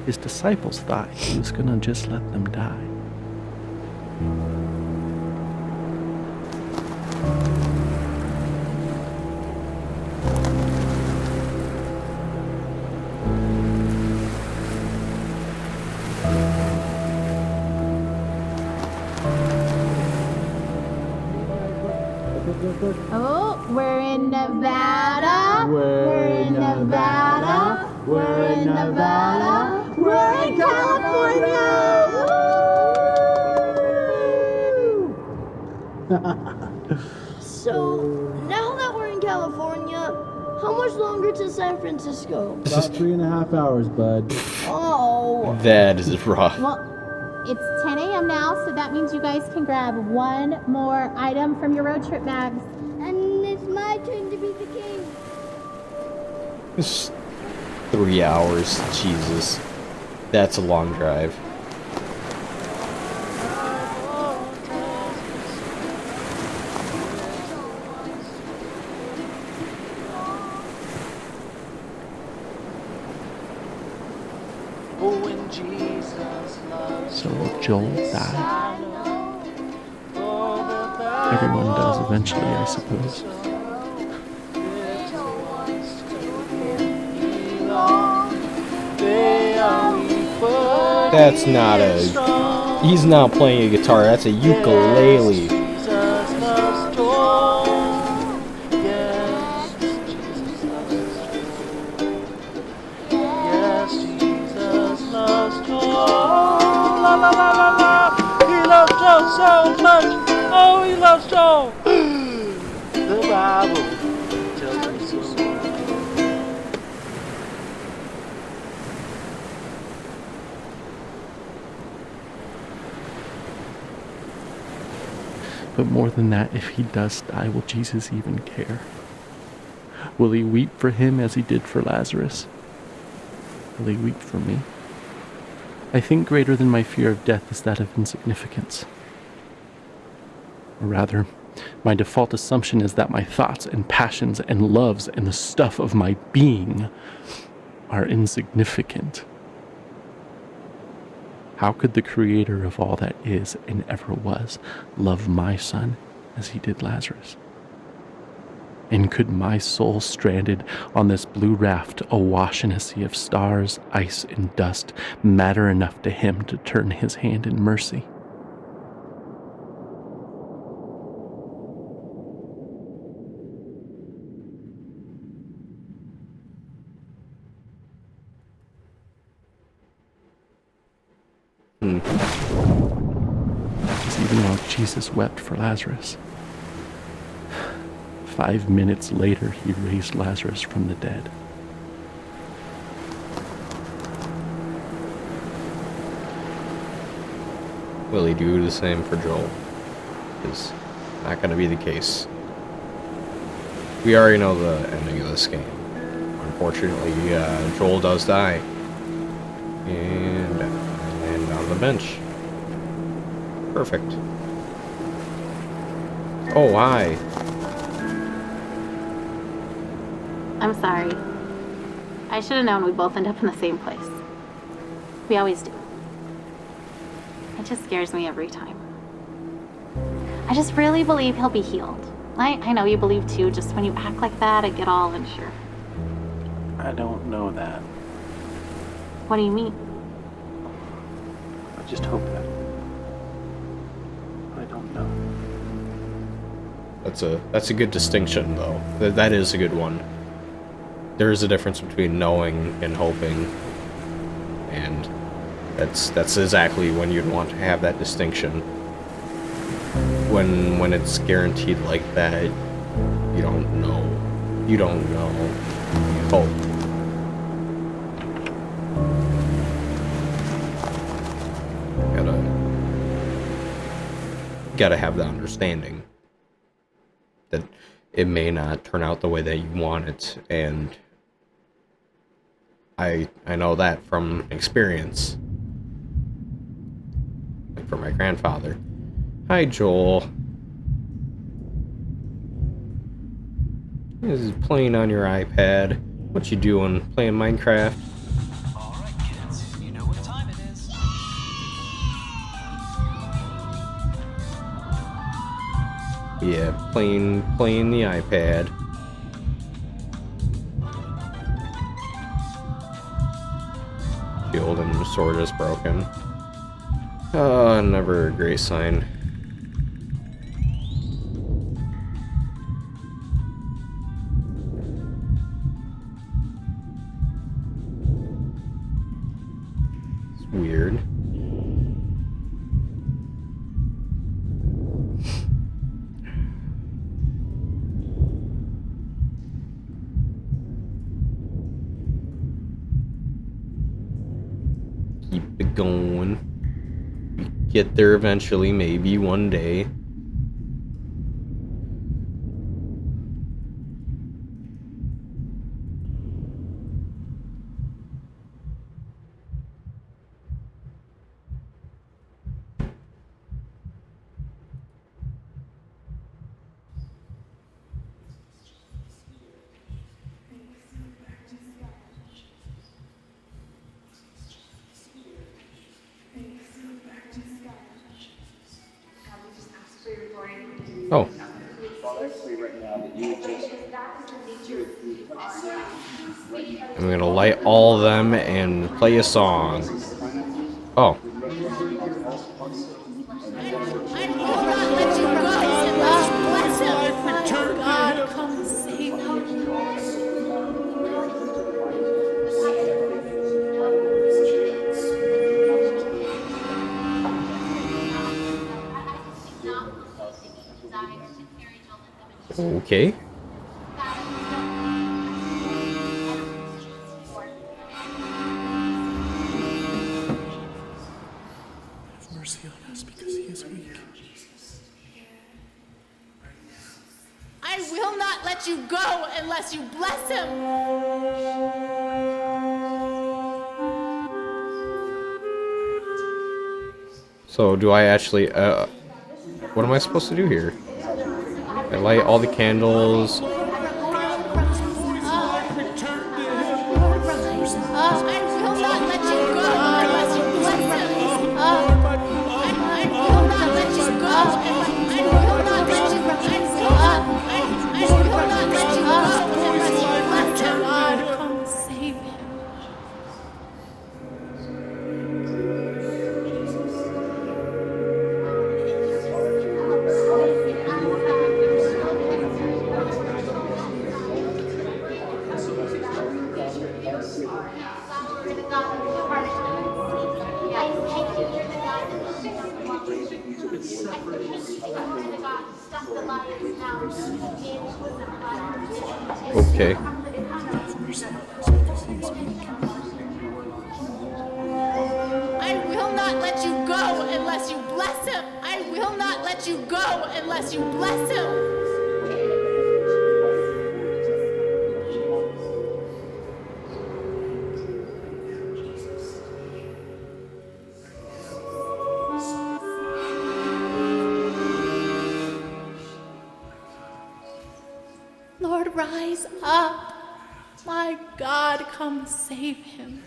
his disciples thought he was going to just let them die. Oh, we're in Nevada. We're in Nevada. We're in Nevada. We're in California. So, now that we're in California, how much longer to San Francisco? About 3.5 hours, bud. Oh. That is rough. Well, it's 10 a.m. now, so that means you guys can grab one more item from your road trip bags. And it's my turn to be the king. It's 3 hours. Jesus. That's a long drive. So Joel died. Everyone does eventually, I suppose. That's not a... He's not playing a guitar, that's a ukulele. He loves Joe so much. Oh, he loves Joe. The Bible tells me so. But more than that, if he does die, will Jesus even care? Will he weep for him as he did for Lazarus? Will he weep for me? I think greater than my fear of death is that of insignificance. Or rather, my default assumption is that my thoughts and passions and loves and the stuff of my being are insignificant. How could the creator of all that is and ever was love my son as he did Lazarus? And could my soul stranded on this blue raft awash in a sea of stars, ice, and dust matter enough to him to turn his hand in mercy? Because even while Jesus wept for Lazarus, 5 minutes later, he raised Lazarus from the dead. Will he do the same for Joel? It's not going to be the case. We already know the ending of this game. Unfortunately, Joel does die. And on the bench. Perfect. Oh, hi. I'm sorry. I should have known we'd both end up in the same place. We always do. It just scares me every time. I just really believe he'll be healed. I know you believe too, just when you act like that, I get all unsure. I don't know that. What do you mean? I just hope that. I don't know. That's a good distinction, though. That is a good one. There is a difference between knowing and hoping, and that's exactly when you'd want to have that distinction. When it's guaranteed like that, you don't know. You don't know. You hope. gotta have the understanding that it may not turn out the way that you want it, and I know that from experience. Like for my grandfather. Hi, Joel. This is playing on your iPad. What you doing? Playing Minecraft? Alright, kids, you know what time it is. Yeah, playing the iPad. Shield and sword is broken. Never a great sign. It's weird. Keep it going. We get there eventually, maybe one day. Oh. I'm gonna light all of them and play a song. Oh. God, come save me. Okay. Have mercy on us because he is weak. I will not let you go unless you bless him. So do I actually, what am I supposed to do here? I light all the candles. Okay. I will not let you go unless you bless him. I will not let you go unless you bless him. Lord, rise up. My God, come save him.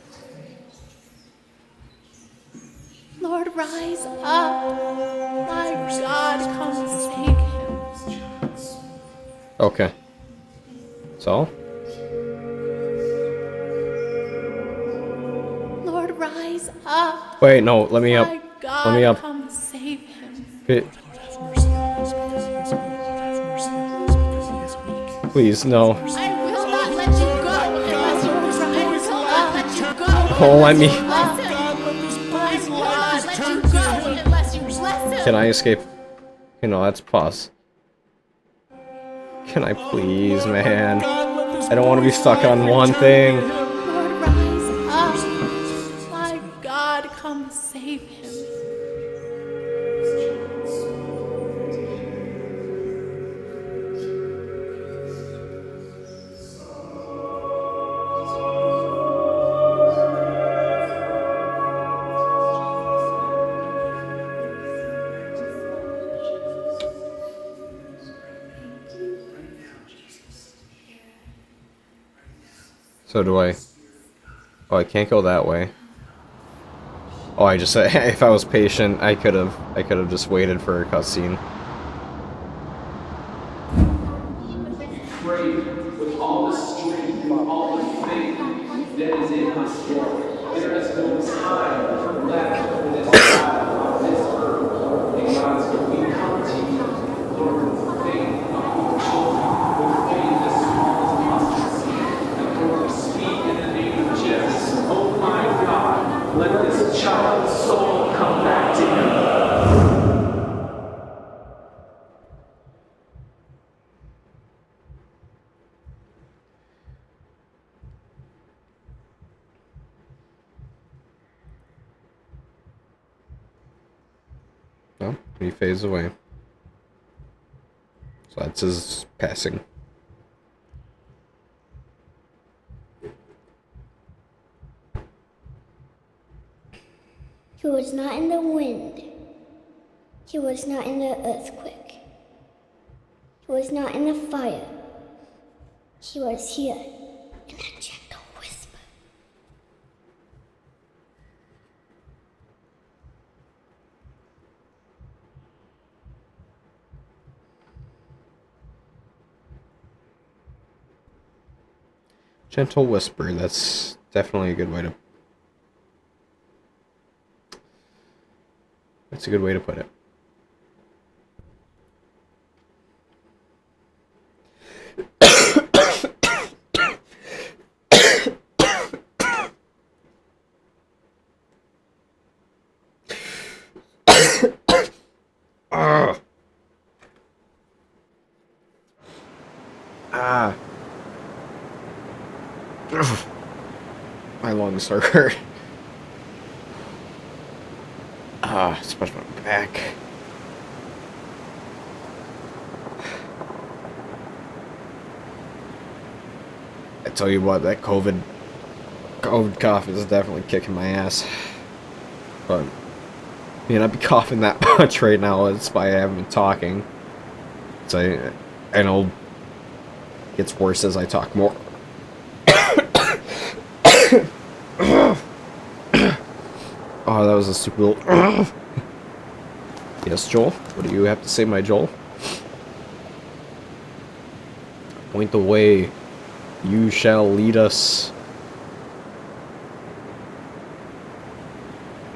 Lord, rise up. My God, come save him. Okay. So? Lord, rise up. Wait, no, let me up. My God, Let me up. come save him. Please, no. I will not let you go unless you I will not let you go. Oh, let me. I will not let you go unless you bless him. Can I escape? You know, that's pause. Can I please, man? I don't want to be stuck on one thing. Lord, rise up. My God, come save him. So do I... Oh, I can't go that way. Oh, I just said if I was patient, I could have just waited for a cutscene. With all the strength, all the faith that is in us, Lord. There is no time left for this battle on this earth. And God, so we come to you, Lord, with faith of your children, with faith as small as mustard seed. And Lord, we speak in the name of Jesus. Oh my God, let this child's soul come back to you. Oh, he fades away. So that's his passing. He was not in the wind. He was not in the earthquake. He was not in the fire. He was here in a gentle whisper. Gentle whisper, that's definitely a good way to... That's a good way to put it. My lungs are hurt. Especially my back. I tell you what, that COVID cough is definitely kicking my ass. But, I'd be coughing that much right now. That's why I haven't been talking. So I know it gets worse as I talk more. Oh, that was a super little... Yes, Joel? What do you have to say, my Joel? Point the way. You shall lead us.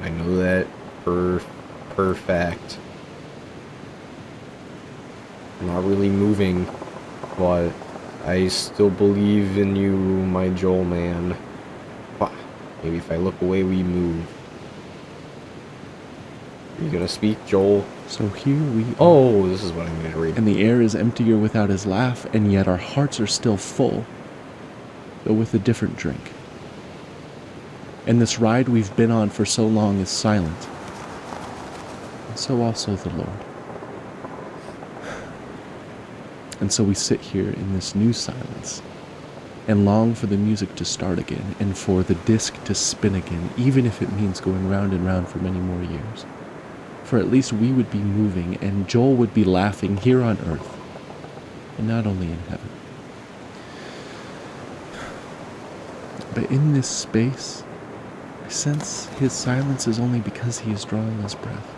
I know that per fact. I'm not really moving, but I still believe in you, my Joel man. Maybe if I look away, we move. Are you gonna speak, Joel? So here we are. Oh, this is what I'm gonna read. And the air is emptier without his laugh, and yet our hearts are still full, though with a different drink. And this ride we've been on for so long is silent, and so also the Lord. And so we sit here in this new silence, and long for the music to start again, and for the disc to spin again, even if it means going round and round for many more years. For at least we would be moving, and Joel would be laughing here on earth, and not only in heaven. But in this space, I sense his silence is only because he is drawing his breath.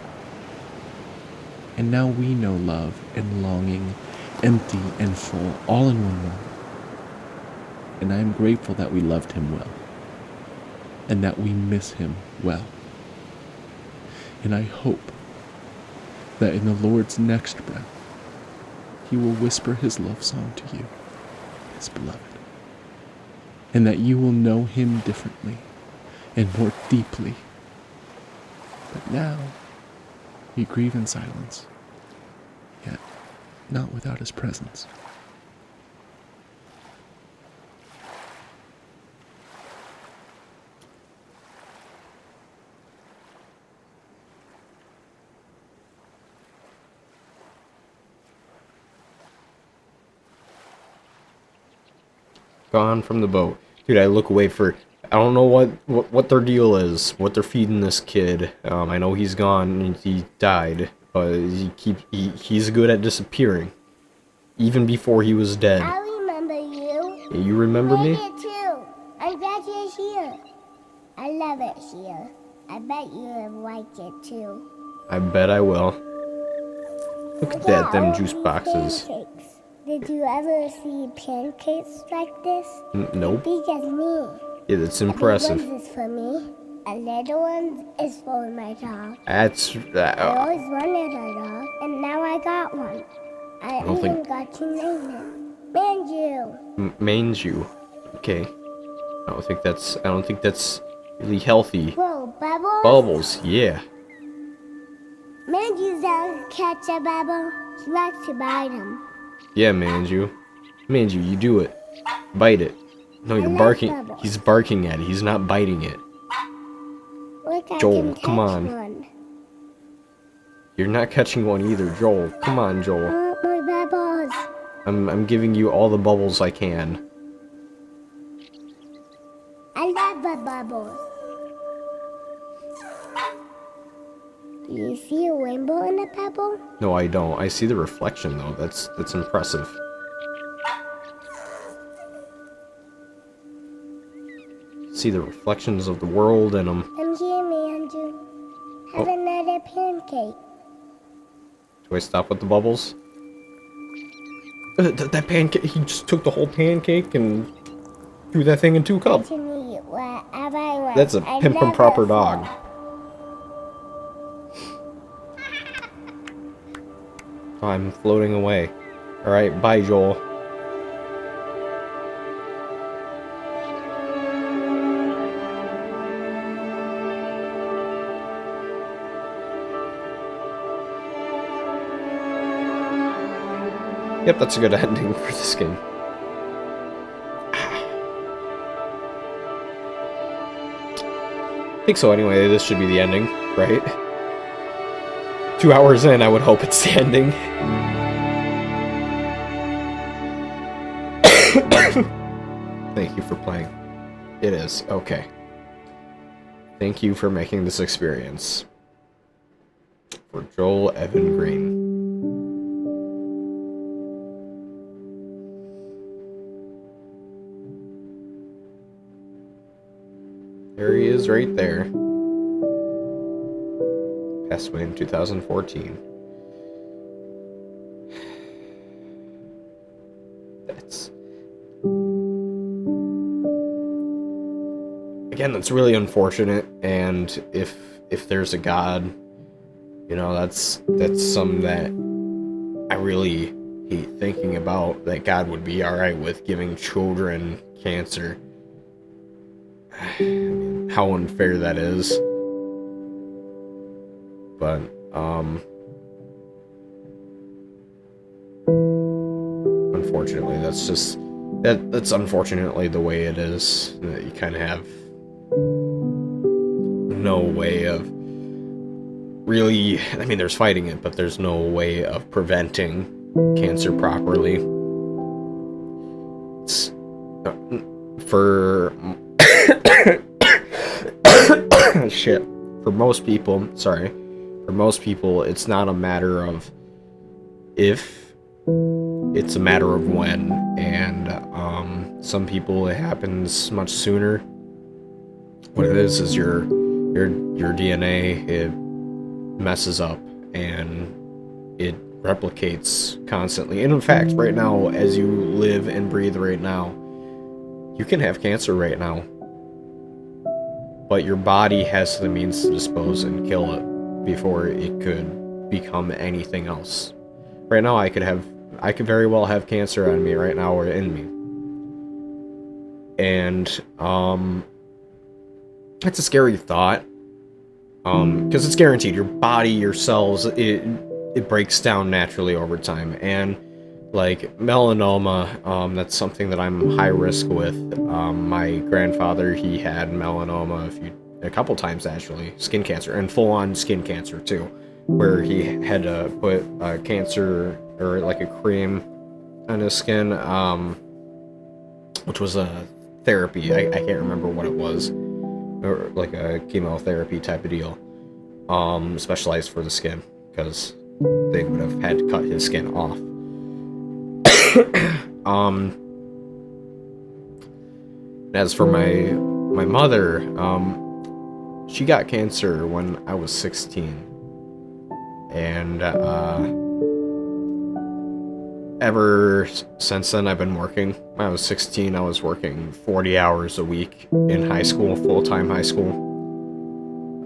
And now we know love and longing, empty and full, all in one moment. And I am grateful that we loved him well, and that we miss him well. And I hope that in the Lord's next breath, he will whisper his love song to you, his beloved, and that you will know him differently and more deeply. But now, we grieve in silence, yet not without his presence. Gone from the boat. Dude, I look away for... I don't know what their deal is, what they're feeding this kid. I know he's gone and he died, but he's good at disappearing. Even before he was dead. I remember you. You remember me? I did too. I love it here. I bet you will like it too. I bet I will. Look at that, them juice these boxes. Pancakes. Did you ever see pancakes like this? Nope. Big as me. Yeah, that's A impressive. big one is for me. A little one is for my dog. That's I always wanted a dog, and now I got one. I don't even think- got to name him. Manju. Manju. Okay. I don't think that's really healthy. Whoa, Bubbles? Bubbles, yeah. Manju's down to catch a bubble. He likes to bite him. Yeah, Manju. Manju, you do it. Bite it. No, you're love barking. Bubbles. He's barking at it. He's not biting it. Look, I Joel, can come catch on. one. You're not catching one either, Joel. Come on, I Joel. want my bubbles. I'm giving you all the bubbles I can. I love the bubbles. Do you see a rainbow in a bubble? No, I don't. I see the reflection though. That's impressive. See the reflections of the world in them. I'm here, Manju. Have Oh. another pancake. Do I stop with the bubbles? That pancake, he just took the whole pancake and threw that thing in 2 I cups. can eat whatever I want. That's a I pimp and love proper it. dog. I'm floating away. Alright, bye, Joel. Yep, that's a good ending for this game. I think so anyway, this should be the ending, right? 2 hours in, I would hope it's the ending. Thank you for playing. It is, okay. Thank you for making this experience. For Joel Evan Green. There he is right there. Passed away in 2014. That's... Again, that's really unfortunate, and if there's a God, you know, that's something that I really hate thinking about, that God would be alright with giving children cancer. I mean, how unfair that is. But, unfortunately, that's unfortunately the way it is. That you kind of have no way of really, I mean, there's fighting it, but there's no way of preventing cancer properly. It's, for shit. For most people, it's not a matter of if, it's a matter of when. And some people, it happens much sooner. What it is your DNA, it messes up and it replicates constantly. And in fact, right now, as you live and breathe right now, you can have cancer right now, but your body has the means to dispose and kill it before it could become anything else. Right now, I could very well have cancer on me right now or in me. And, it's a scary thought. Because it's guaranteed. Your body, your cells, it breaks down naturally over time. And, like, melanoma, that's something that I'm high risk with. My grandfather, he had melanoma a couple times, actually. Skin cancer, and full-on skin cancer, too. Where he had to put cancer, or like a cream on his skin, which was a therapy. I can't remember what it was. Or like a chemotherapy type of deal. Specialized for the skin, because they would have had to cut his skin off. As for my mother, she got cancer when I was 16. And ever since then, I've been working. When I was 16, I was working 40 hours a week in high school, full-time high school.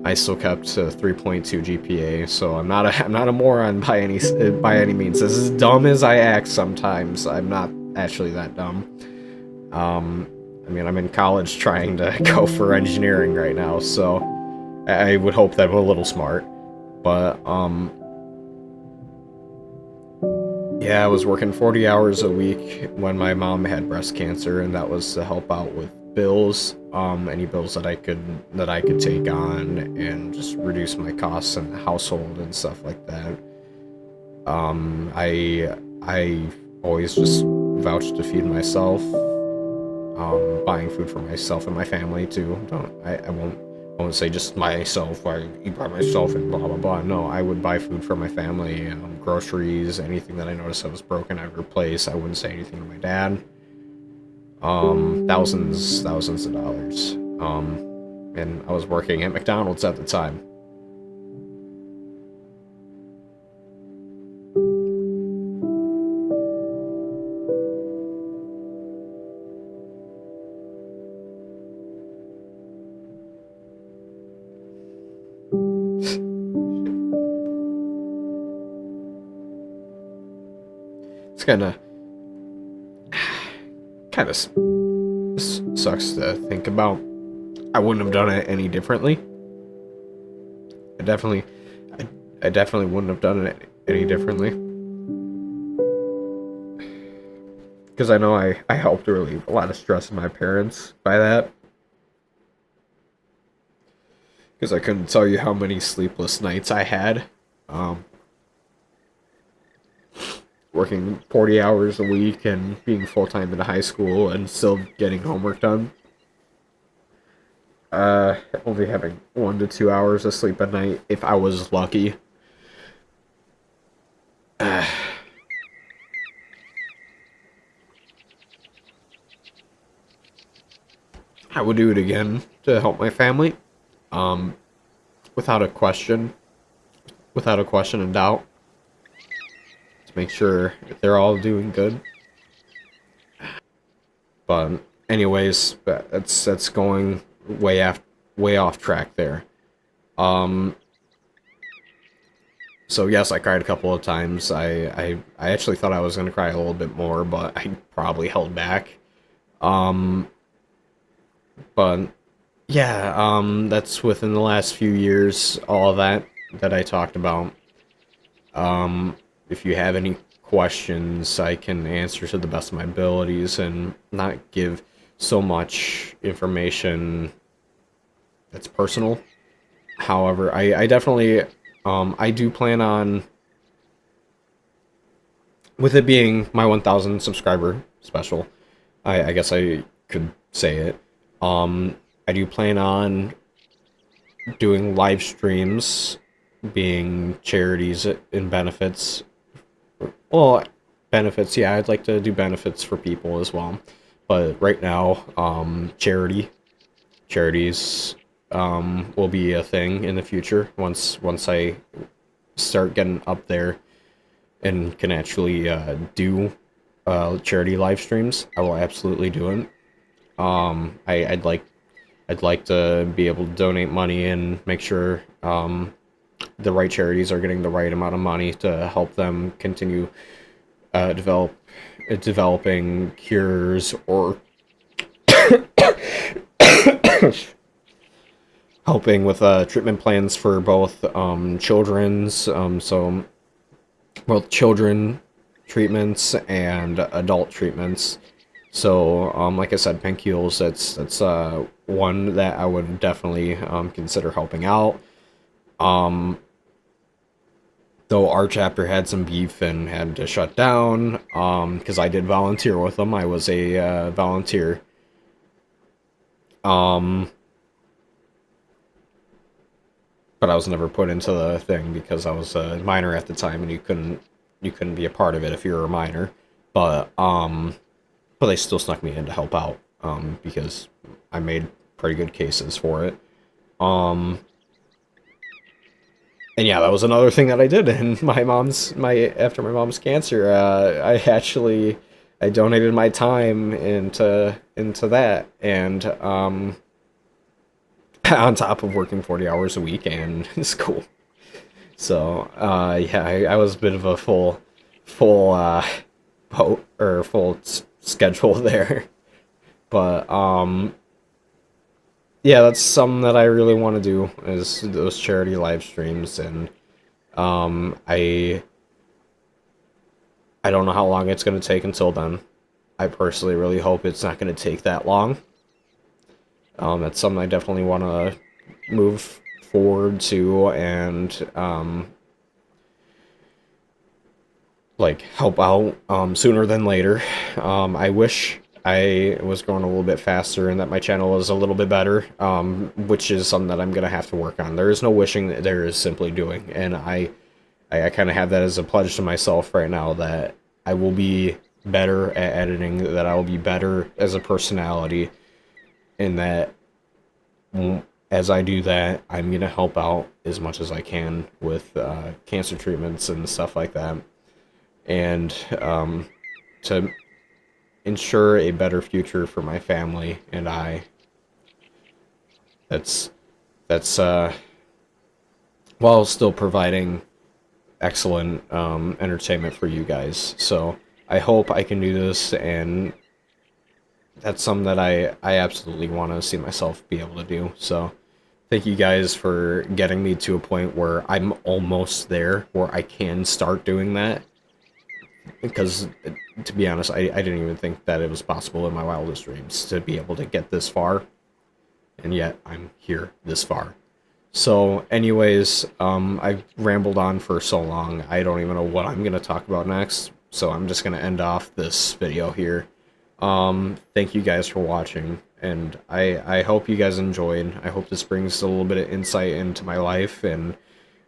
I still kept a 3.2 GPA, so I'm not a moron by any means. As dumb as I act sometimes, I'm not actually that dumb. I mean, I'm in college trying to go for engineering right now, so I would hope that I'm a little smart. But yeah, I was working 40 hours a week when my mom had breast cancer, and that was to help out with bills, any bills that I could take on and just reduce my costs in the household and stuff like that. I always just vouched to feed myself, buying food for myself and my family too. I won't say just myself, I eat by myself and blah blah blah. No, I would buy food for my family, groceries, anything that I noticed that was broken I'd replace. I wouldn't say anything to my dad. Thousands of dollars. And I was working at McDonald's at the time. It's kind of sucks to think about. I wouldn't have done it any differently. I definitely wouldn't have done it any differently. Because I know I helped relieve a lot of stress of my parents by that. Because I couldn't tell you how many sleepless nights I had. Working 40 hours a week and being full-time in high school and still getting homework done. Only having 1 to 2 hours of sleep at night if I was lucky. I would do it again to help my family. Without a question and doubt. To make sure they're all doing good. But anyways, that's going way off track there. So yes, I cried a couple of times. I actually thought I was gonna cry a little bit more, but I probably held back. But yeah, that's within the last few years, all of that I talked about. If you have any questions, I can answer to the best of my abilities and not give so much information that's personal. However, I definitely, I do plan on, with it being my 1,000 subscriber special, I guess I could say it, I do plan on doing live streams, being charities and benefits. Well, benefits, yeah, I'd like to do benefits for people as well. But right now, charities will be a thing in the future once I start getting up there and can actually do charity live streams. I will absolutely do it. I'd like to be able to donate money and make sure the right charities are getting the right amount of money to help them continue developing cures or helping with treatment plans for both children's both children treatments and adult treatments. So like I said, Pencules, that's one that I would definitely consider helping out. Though our chapter had some beef and had to shut down, because I did volunteer with them. I was a volunteer. But I was never put into the thing because I was a minor at the time, and you couldn't be a part of it if you were a minor. But they still snuck me in to help out, because I made pretty good cases for it. And yeah, that was another thing that I did in after my mom's cancer. I donated my time into that, and on top of working 40 hours a week and school. So yeah, I was a bit of a full schedule there. But yeah, that's something that I really want to do, is those charity live streams, and I don't know how long it's going to take until then. I personally really hope it's not going to take that long. That's something I definitely want to move forward to, and like help out sooner than later. I wish I was going a little bit faster and that my channel was a little bit better, which is something that I'm going to have to work on. There is no wishing, there is simply doing, and I kind of have that as a pledge to myself right now, that I will be better at editing, that I will be better as a personality, and that as I do that, I'm going to help out as much as I can with cancer treatments and stuff like that, and to ensure a better future for my family and I. That's while still providing excellent entertainment for you guys. So I hope I can do this, and that's something that I absolutely want to see myself be able to do. So thank you guys for getting me to a point where I'm almost there, where I can start doing that. Because, to be honest, I didn't even think that it was possible in my wildest dreams to be able to get this far. And yet, I'm here this far. So, anyways, I've rambled on for so long, I don't even know what I'm going to talk about next. So, I'm just going to end off this video here. Thank you guys for watching. And I hope you guys enjoyed. I hope this brings a little bit of insight into my life. And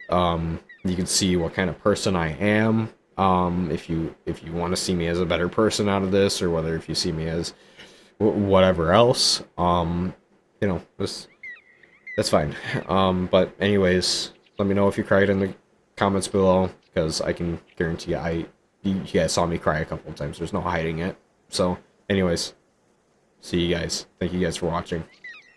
you can see what kind of person I am. If you want to see me as a better person out of this, or whether if you see me as whatever else, you know, that's fine. But anyways, let me know if you cried in the comments below, because I can guarantee you guys saw me cry a couple of times. There's no hiding it. So anyways, see you guys. Thank you guys for watching.